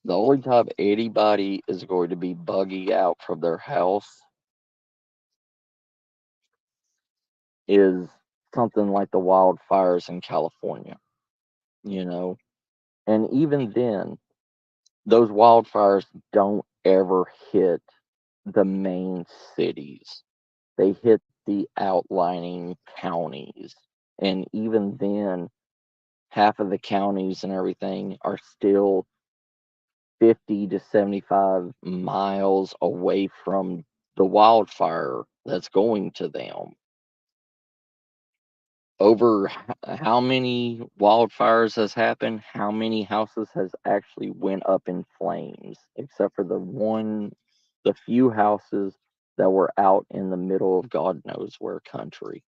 The only time anybody is going to be buggy out from their house is something like the wildfires in California, you know? And even then, those wildfires don't ever hit the main cities. They hit the outlining counties. And even then, half of the counties and everything are still 50 to 75 miles away from the wildfire that's going to them. Over how many wildfires has happened? How many houses has actually went up in flames? Except for the few houses that were out in the middle of God knows where country.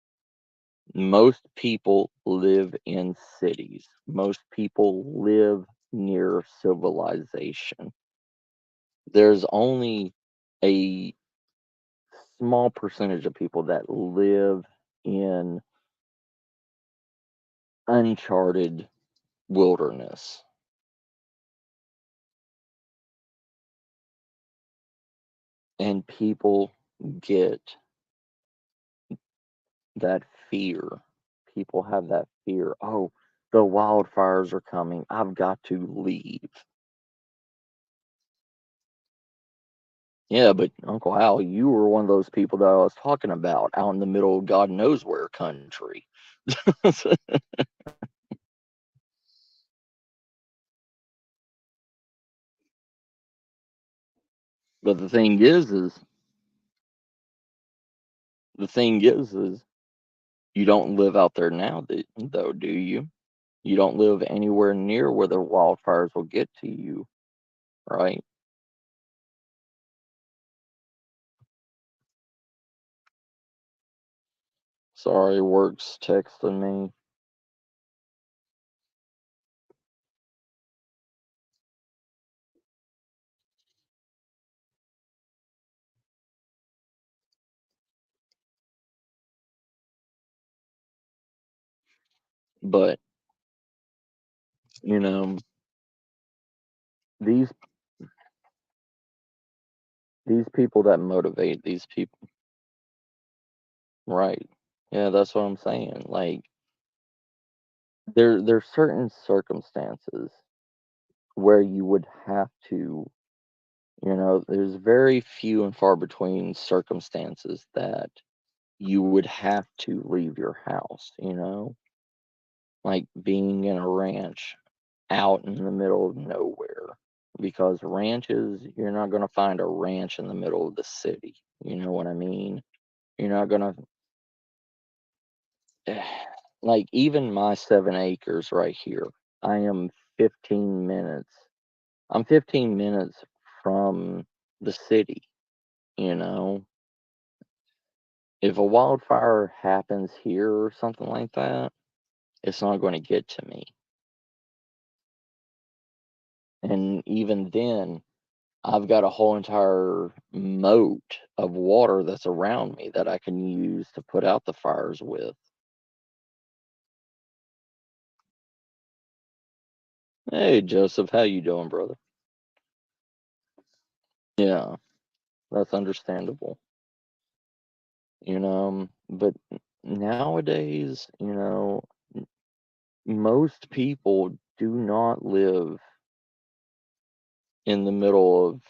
Most people live in cities. Most people live near civilization. There's only a small percentage of people that live in uncharted wilderness. And people get that fear. People have that fear. Oh, the wildfires are coming. I've got to leave. Yeah, but Uncle Al, you were one of those people that I was talking about out in the middle of God knows where country. But the thing is, you don't live out there now, though, do you? You don't live anywhere near where the wildfires will get to you, right? Sorry, work's texting me. But, you know, these these people that motivate these people, right? Yeah, that's what I'm saying. Like there's certain circumstances where you would have to, there's very few and far between circumstances that you would have to leave your house, like being in a ranch out in the middle of nowhere. Because ranches, you're not going to find a ranch in the middle of the city. You know what I mean? You're not going to, like, even my 7 acres right here, I am 15 minutes. I'm 15 minutes from the city, you know. If a wildfire happens here or something like that, it's not going to get to me. And even then, I've got a whole entire moat of water that's around me that I can use to put out the fires with. Hey, Joseph, how you doing, brother? Yeah, that's understandable. But nowadays, most people do not live in the middle of,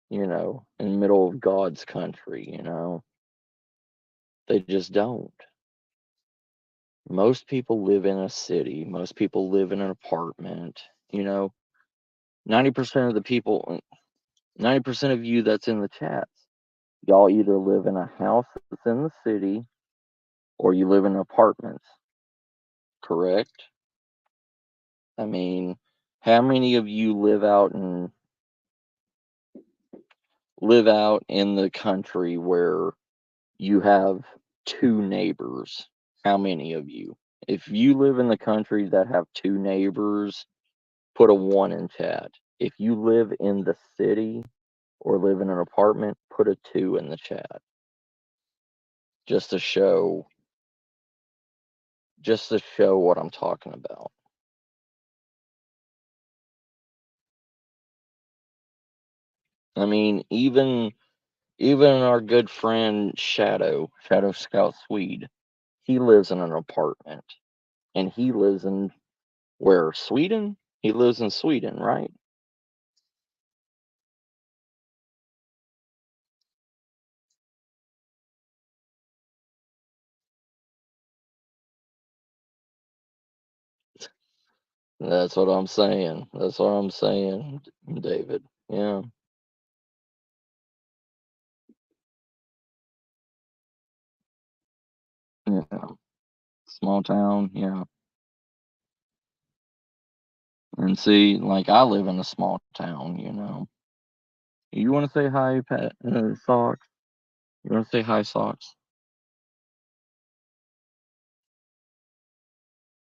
in the middle of God's country. They just don't. Most people live in a city, most people live in an apartment, you know. 90% of the people, 90% of you that's in the chats, y'all either live in a house that's in the city or you live in apartments, correct? I mean, how many of you live out in the country where you have two neighbors? How many of you? If you live in the country that have two neighbors, put a one in chat. If you live in the city or live in an apartment, put a two in the chat. Just to show just to show what I'm talking about. I mean, even our good friend Shadow Scout Swede, he lives in an apartment and he lives in where? Sweden? He lives in Sweden, right? That's what I'm saying. That's what I'm saying, David. Yeah. Yeah. Small town, yeah. And see, like I live in a small town. You want to say hi, Pat? Socks? You want to say hi, Socks?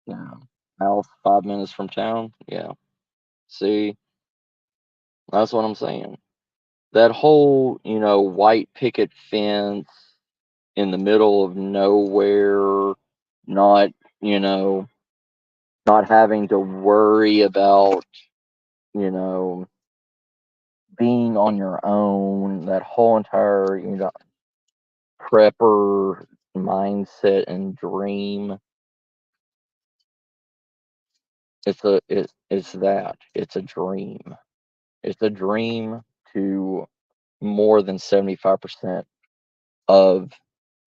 Yeah. House 5 minutes from town? Yeah. See, that's what I'm saying. That whole, white picket fence in the middle of nowhere, not, you know, not having to worry about, you know, being on your own, that whole entire, prepper mindset and dream. It's that. It's a dream. It's a dream to more than 75% of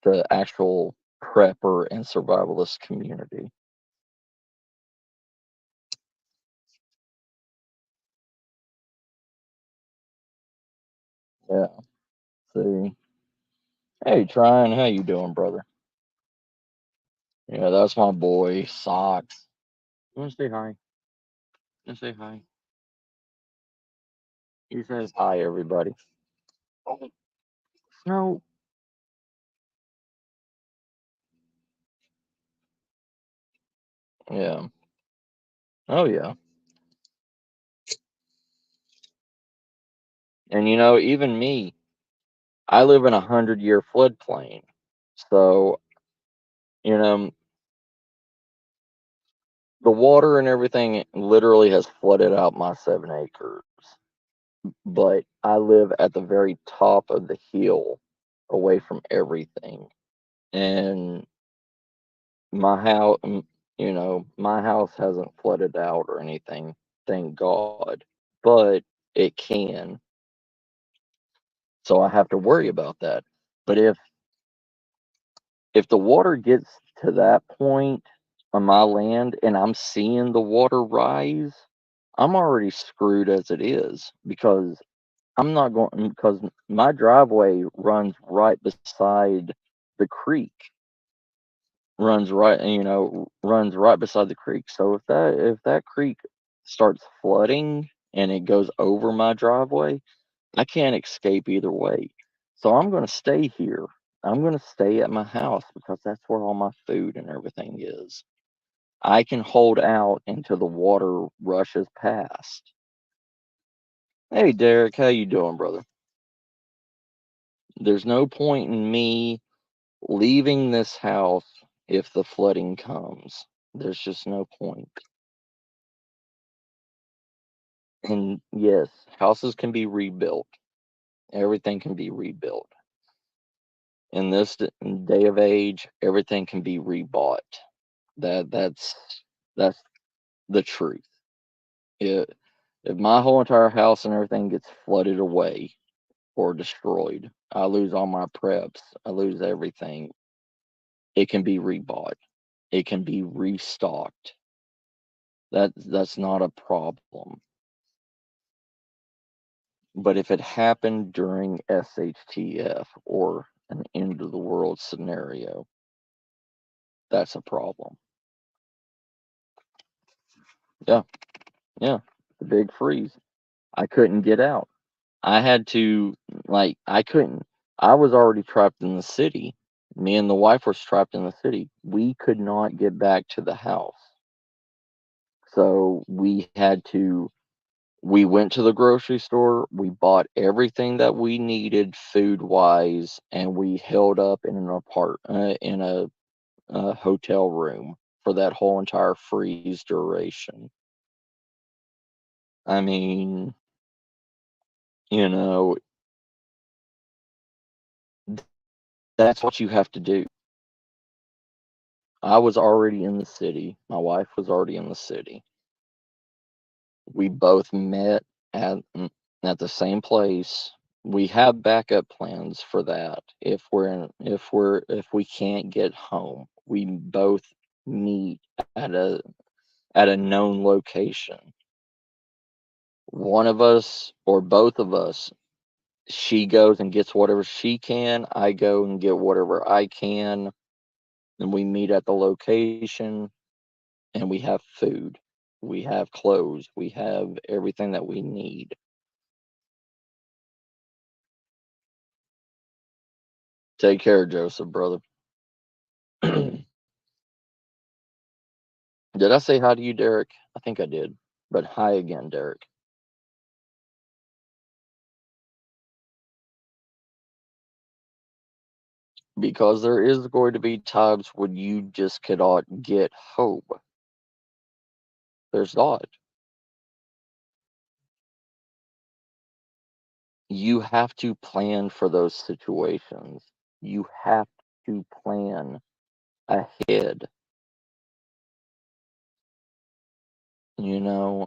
the actual prepper and survivalist community. Yeah. See. Hey, Tryon, how you doing, brother? Yeah, that's my boy, Socks. You wanna say hi? You wanna say hi? He says hi, everybody. No. Yeah. Oh yeah. And even me, I live in 100-year floodplain. So, you know, the water and everything literally has flooded out my 7 acres. But I live at the very top of the hill away from everything. And my house, my house hasn't flooded out or anything, thank God. But it can. So I have to worry about that. But if the water gets to that point on my land and I'm seeing the water rise, I'm already screwed as it is because my driveway runs right beside the creek, runs right beside the creek. So if that creek starts flooding and it goes over my driveway, I can't escape either way. So I'm going to stay here. I'm going to stay at my house because that's where all my food and everything is. I can hold out until the water rushes past. Hey Derek, how you doing, brother? There's no point in me leaving this house if the flooding comes. There's just no point. And yes, houses can be rebuilt. Everything can be rebuilt. In this day of age, everything can be rebought. That's the truth. It, if my whole entire house and everything gets flooded away or destroyed, I lose all my preps. I lose everything. It can be rebought. It can be restocked. That's not a problem. But if it happened during SHTF or an end of the world scenario, that's a problem. Yeah, yeah. The big freeze. I couldn't get out. I had to, like, I couldn't. I was already trapped in the city. Me and the wife were trapped in the city. We could not get back to the house. So we went to the grocery store, we bought everything that we needed food wise, and we held up in in a hotel room for that whole entire freeze duration. I mean, you know, that's what you have to do. I was already in the city. My wife was already in the city. We both met at at the same place. We have backup plans for that. If we can't get home, we both meet at a known location. One of us or both of us, she goes and gets whatever she can, I go and get whatever I can, and we meet at the location and we have food. We have clothes. We have everything that we need. Take care, Joseph, brother. Did I say hi to you, Derek? I think I did. But hi again, Derek. Because there is going to be times when you just cannot get home. There's not. You have to plan for those situations. You have to plan ahead.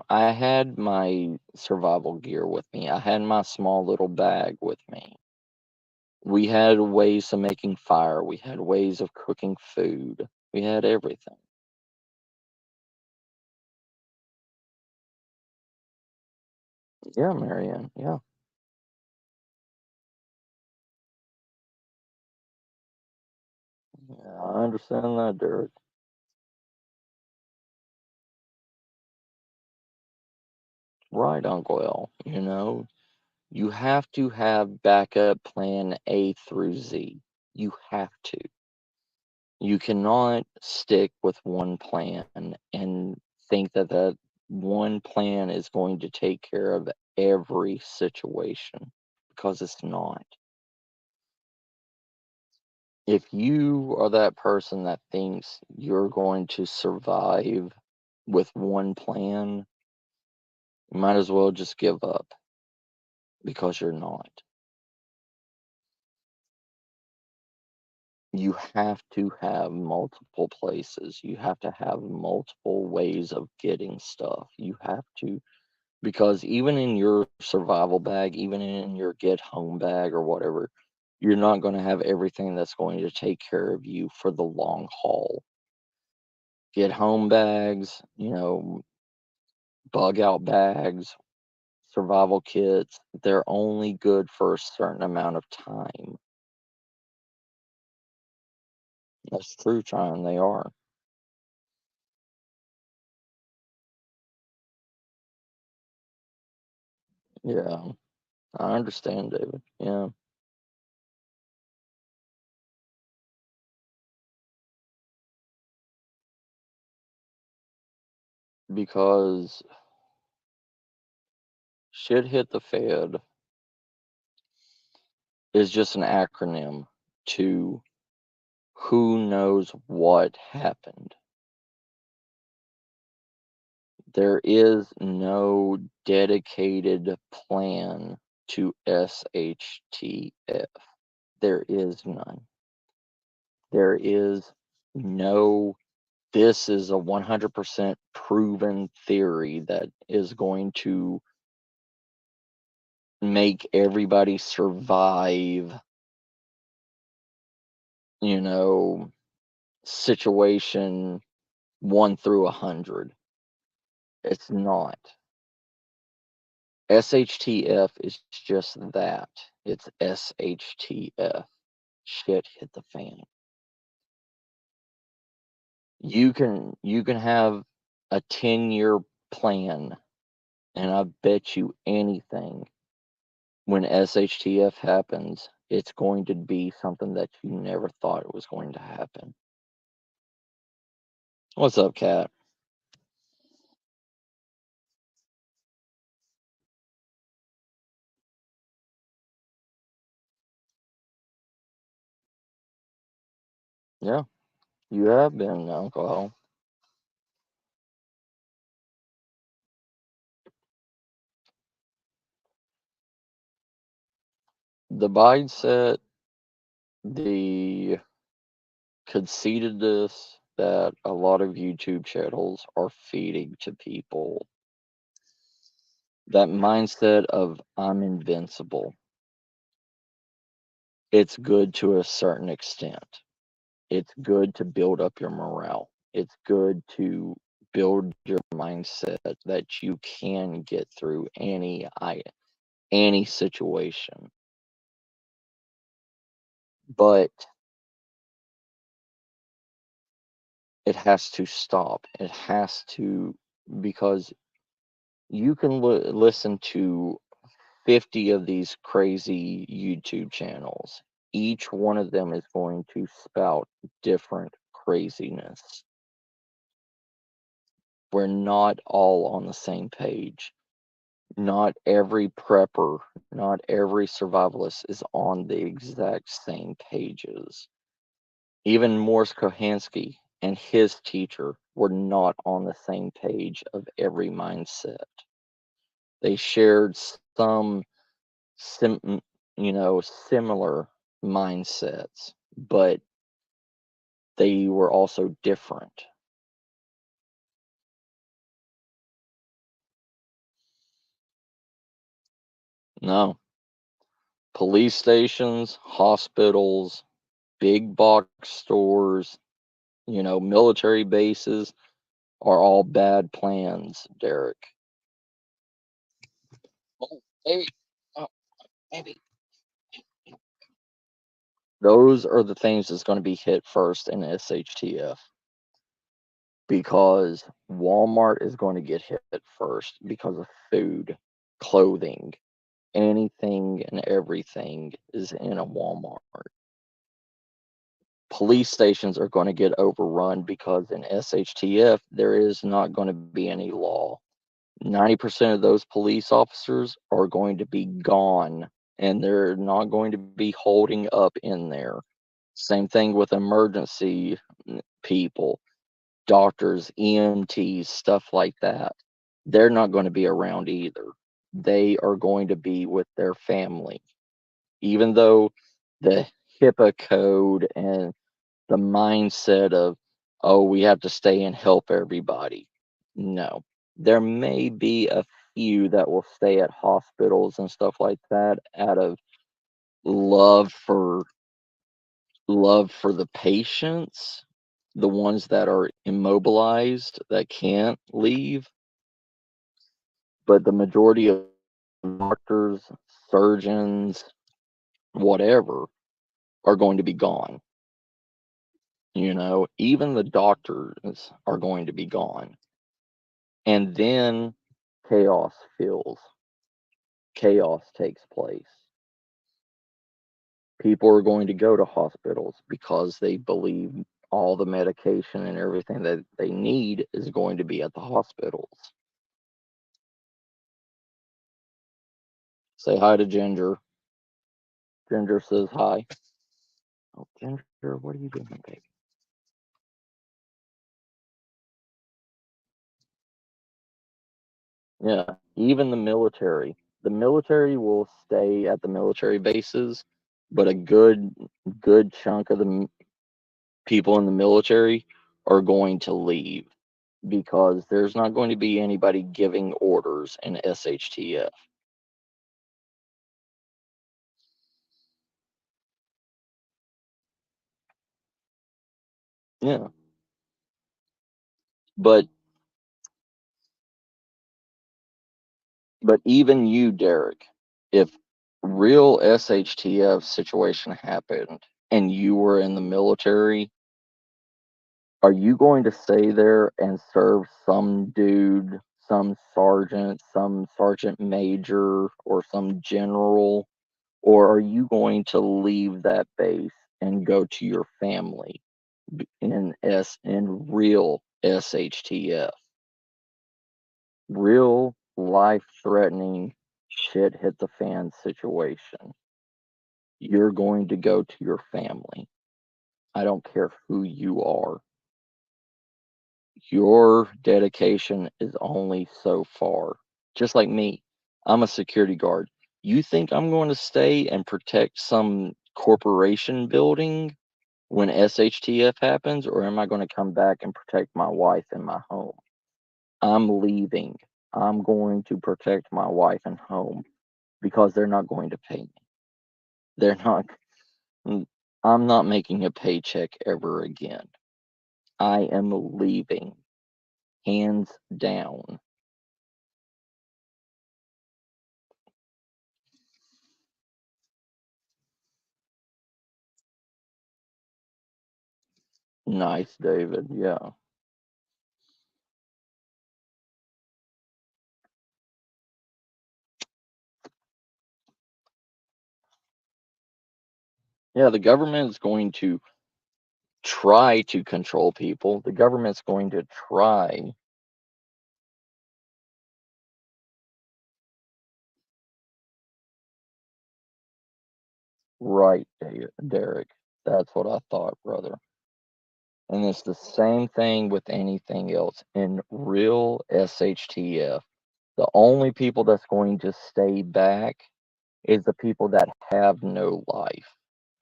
I had my survival gear with me. I had my small little bag with me. We had ways of making fire. We had ways of cooking food. We had everything. Yeah, Marianne. Yeah. Yeah, I understand that, Derek. Right, Uncle L. You have to have backup plan A through Z. You have to. You cannot stick with one plan and think that that one plan is going to take care of every situation because it's not. If you are that person that thinks you're going to survive with one plan, you might as well just give up because you're not. You have to have multiple places. You have to have multiple ways of getting stuff. You have to, because even in your survival bag, even in your get home bag or whatever, you're not going to have everything that's going to take care of you for the long haul. Get home bags, bug out bags, survival kits, they're only good for a certain amount of time. That's true, China, they are. Yeah. I understand, David. Yeah. Because shit hit the Fed is just an acronym to who knows what happened. There is no dedicated plan to SHTF. There is none. There is no, this is a 100% proven theory that is going to make everybody survive, you know, situation 1 through 100. It's not. SHTF is just that. It's SHTF. Shit hit the fan. You can have a 10-year plan, and I bet you anything when SHTF happens, it's going to be something that you never thought it was going to happen. What's up, Kat? Yeah, you have been alcohol. The mindset, the conceitedness that a lot of YouTube channels are feeding to people, that mindset of I'm invincible, it's good to a certain extent. It's good to build up your morale. It's good to build your mindset that you can get through any situation. But it has to stop. It has to, because you can listen to 50 of these crazy YouTube channels. Each one of them is going to spout different craziness. We're not all on the same page. Not every prepper, not every survivalist is on the exact same pages. Even Morris Kohansky and his teacher were not on the same page of every mindset. They shared some similar mindsets, but they were also different. No. Police stations, hospitals, big box stores, military bases are all bad plans, Derek. Oh, baby. Oh, baby. Those are the things that's going to be hit first in SHTF, because Walmart is going to get hit first because of food, clothing, anything and everything is in a Walmart. Police stations are going to get overrun because in SHTF there is not going to be any law. 90% of those police officers are going to be gone, and they're not going to be holding up in there. Same thing with emergency people, doctors, EMTs, stuff like that. They're not going to be around either. They are going to be with their family. Even though the HIPAA code and the mindset of, oh, we have to stay and help everybody. No, there may be a few that will stay at hospitals and stuff like that out of love for the patients, the ones that are immobilized that can't leave. But the majority of doctors, surgeons, whatever, are going to be gone. Even the doctors are going to be gone. And then chaos fills. chaos takes place. People are going to go to hospitals because they believe all the medication and everything that they need is going to be at the hospitals. Say hi to Ginger. Ginger says hi. Oh, Ginger, what are you doing, baby? Yeah, even the military. The military will stay at the military bases, but a good chunk of the people in the military are going to leave because there's not going to be anybody giving orders in SHTF. Yeah, but even you, Derek, if real SHTF situation happened and you were in the military, are you going to stay there and serve some dude, some sergeant major, or some general? Or are you going to leave that base and go to your family in real SHTF? Real life threatening shit hit the fan situation. You're going to go to your family. I don't care who you are. Your dedication is only so far. Just like me, I'm a security guard. You think I'm going to stay and protect some corporation building when SHTF happens, or am I going to come back and protect my wife and my home? I'm leaving. I'm going to protect my wife and home because they're not going to pay me. They're not, I'm not making a paycheck ever again. I am leaving, hands down. Nice, David. Yeah. Yeah, the government is going to try to control people. The government's going to try. Right, Derek. That's what I thought, brother. And it's the same thing with anything else. In real SHTF, the only people that's going to stay back is the people that have no life.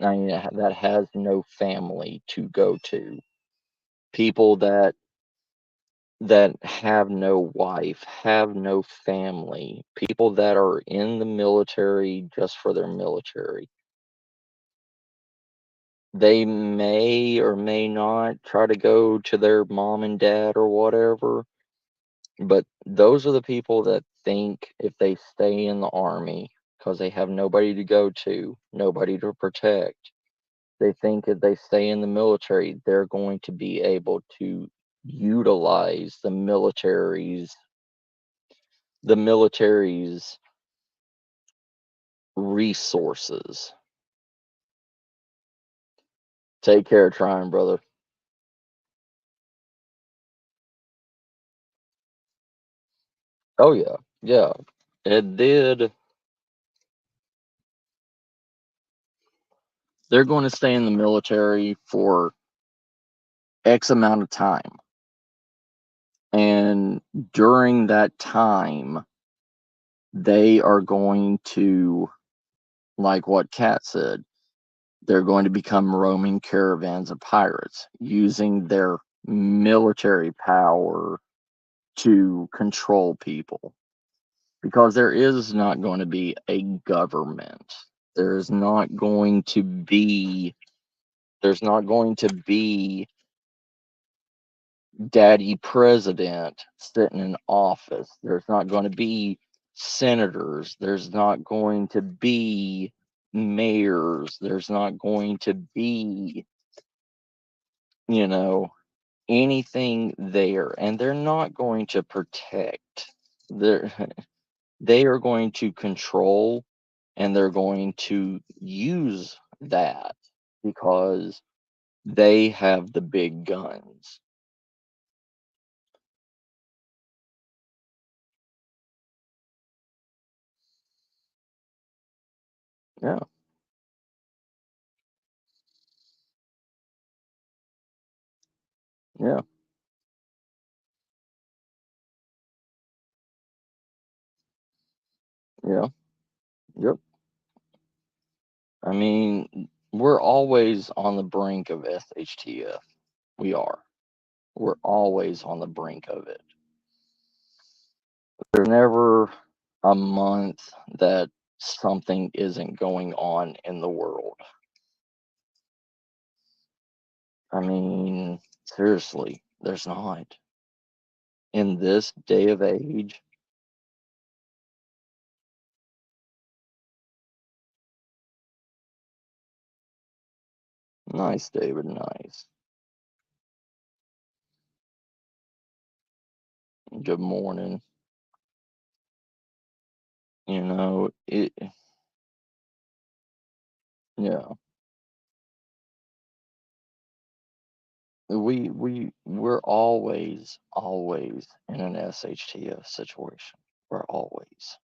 I mean, that has no family to go to. People that have no wife, have no family, people that are in the military just for their military. They may or may not try to go to their mom and dad or whatever, but those are the people that think if they stay in the army because they have nobody to go to, nobody to protect, they think if they stay in the military, they're going to be able to utilize the military's resources. Take care, trying brother. Oh yeah, yeah. It did. They're going to stay in the military for X amount of time. And during that time, they are going to, like what Kat said, they're going to become roaming caravans of pirates using their military power to control people. Because there is not going to be a government. There is not going to be there's not going to be daddy president sitting in office. There's not going to be senators. There's not going to be mayors. There's not going to be, you know, anything there. And they're not going to protect. They're they are going to control and they're going to use that because they have the big guns. Yeah, yeah, yeah, yep. I mean, we're always on the brink of SHTF. We are. We're always on the brink of it. There's never a month that something isn't going on in the world. I mean, seriously, there's not. In this day of age, nice, David, nice. Good morning. You know, yeah. We're always in an SHTF situation. We're always.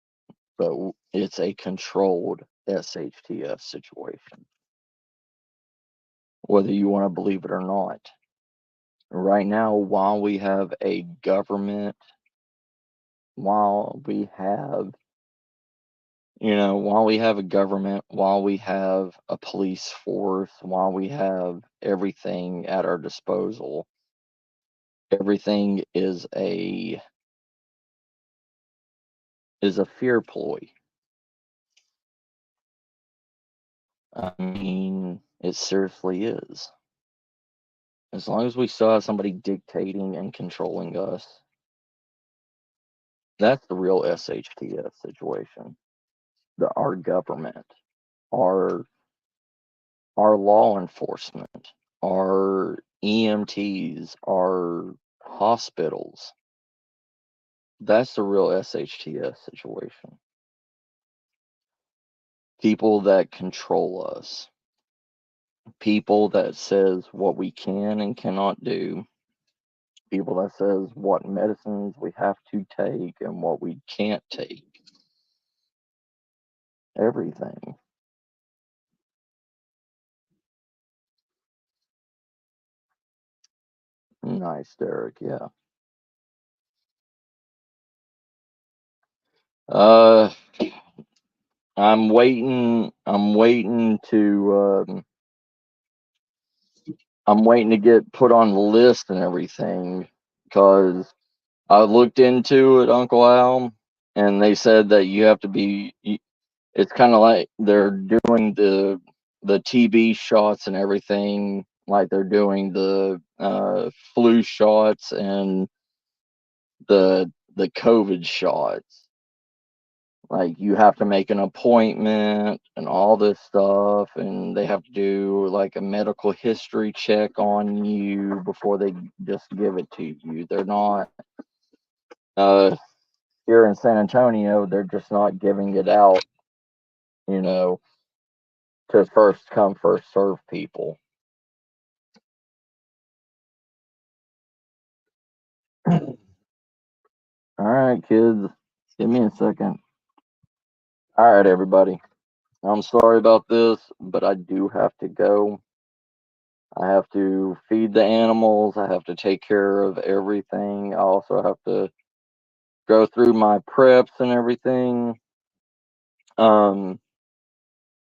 But it's a controlled SHTF situation, whether you want to believe it or not. Right now, while we have a government, while we have, while we have a government, while we have a police force, while we have everything at our disposal, everything is a fear ploy. I mean, it seriously is. As long as we still have somebody dictating and controlling us, that's the real SHTF situation. Our government, our law enforcement, our EMTs, our hospitals. That's the real SHTF situation. People that control us. People that says what we can and cannot do. People that says what medicines we have to take and what we can't take. Everything. Nice, Derek. Yeah. Uh, I'm waiting. I'm waiting to get put on the list and everything because I looked into it, Uncle Al, and they said that you have to be. It's kind of like they're doing the TB shots and everything, like they're doing the flu shots and the COVID shots. Like you have to make an appointment and all this stuff, and they have to do like a medical history check on you before they just give it to you. They're not uh here in San Antonio, they're just not giving it out, you know, to first come, first serve people. All right, kids, give me a second. All right, everybody. I'm sorry about this, but I do have to go. I have to feed the animals. I have to take care of everything. I also have to go through my preps and everything. Um,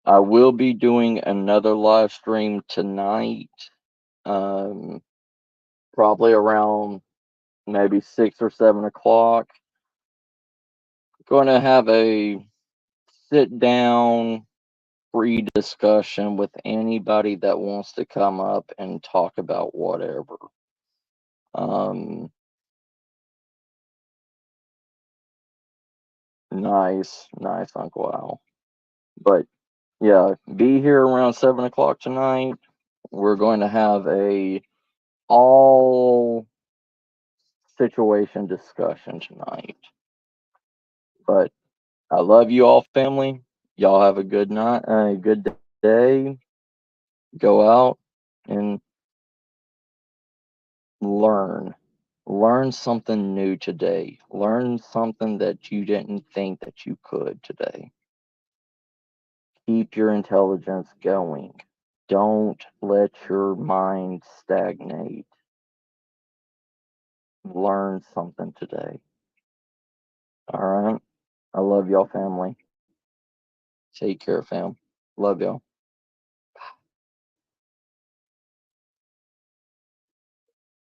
I will be doing another live stream tonight. Um, probably around maybe 6 or 7 o'clock. Going to have a sit down, free discussion with anybody that wants to come up and talk about whatever. Um, nice, Uncle Al. But yeah, be here around 7 o'clock tonight. We're going to have a all situation discussion tonight. But I love you all, family. Y'all have a good night, a good day. Go out and learn. Learn something new today. Learn something that you didn't think that you could today. Keep your intelligence going. Don't let your mind stagnate. Learn something today. All right. I love y'all, family. Take care, fam. Love y'all.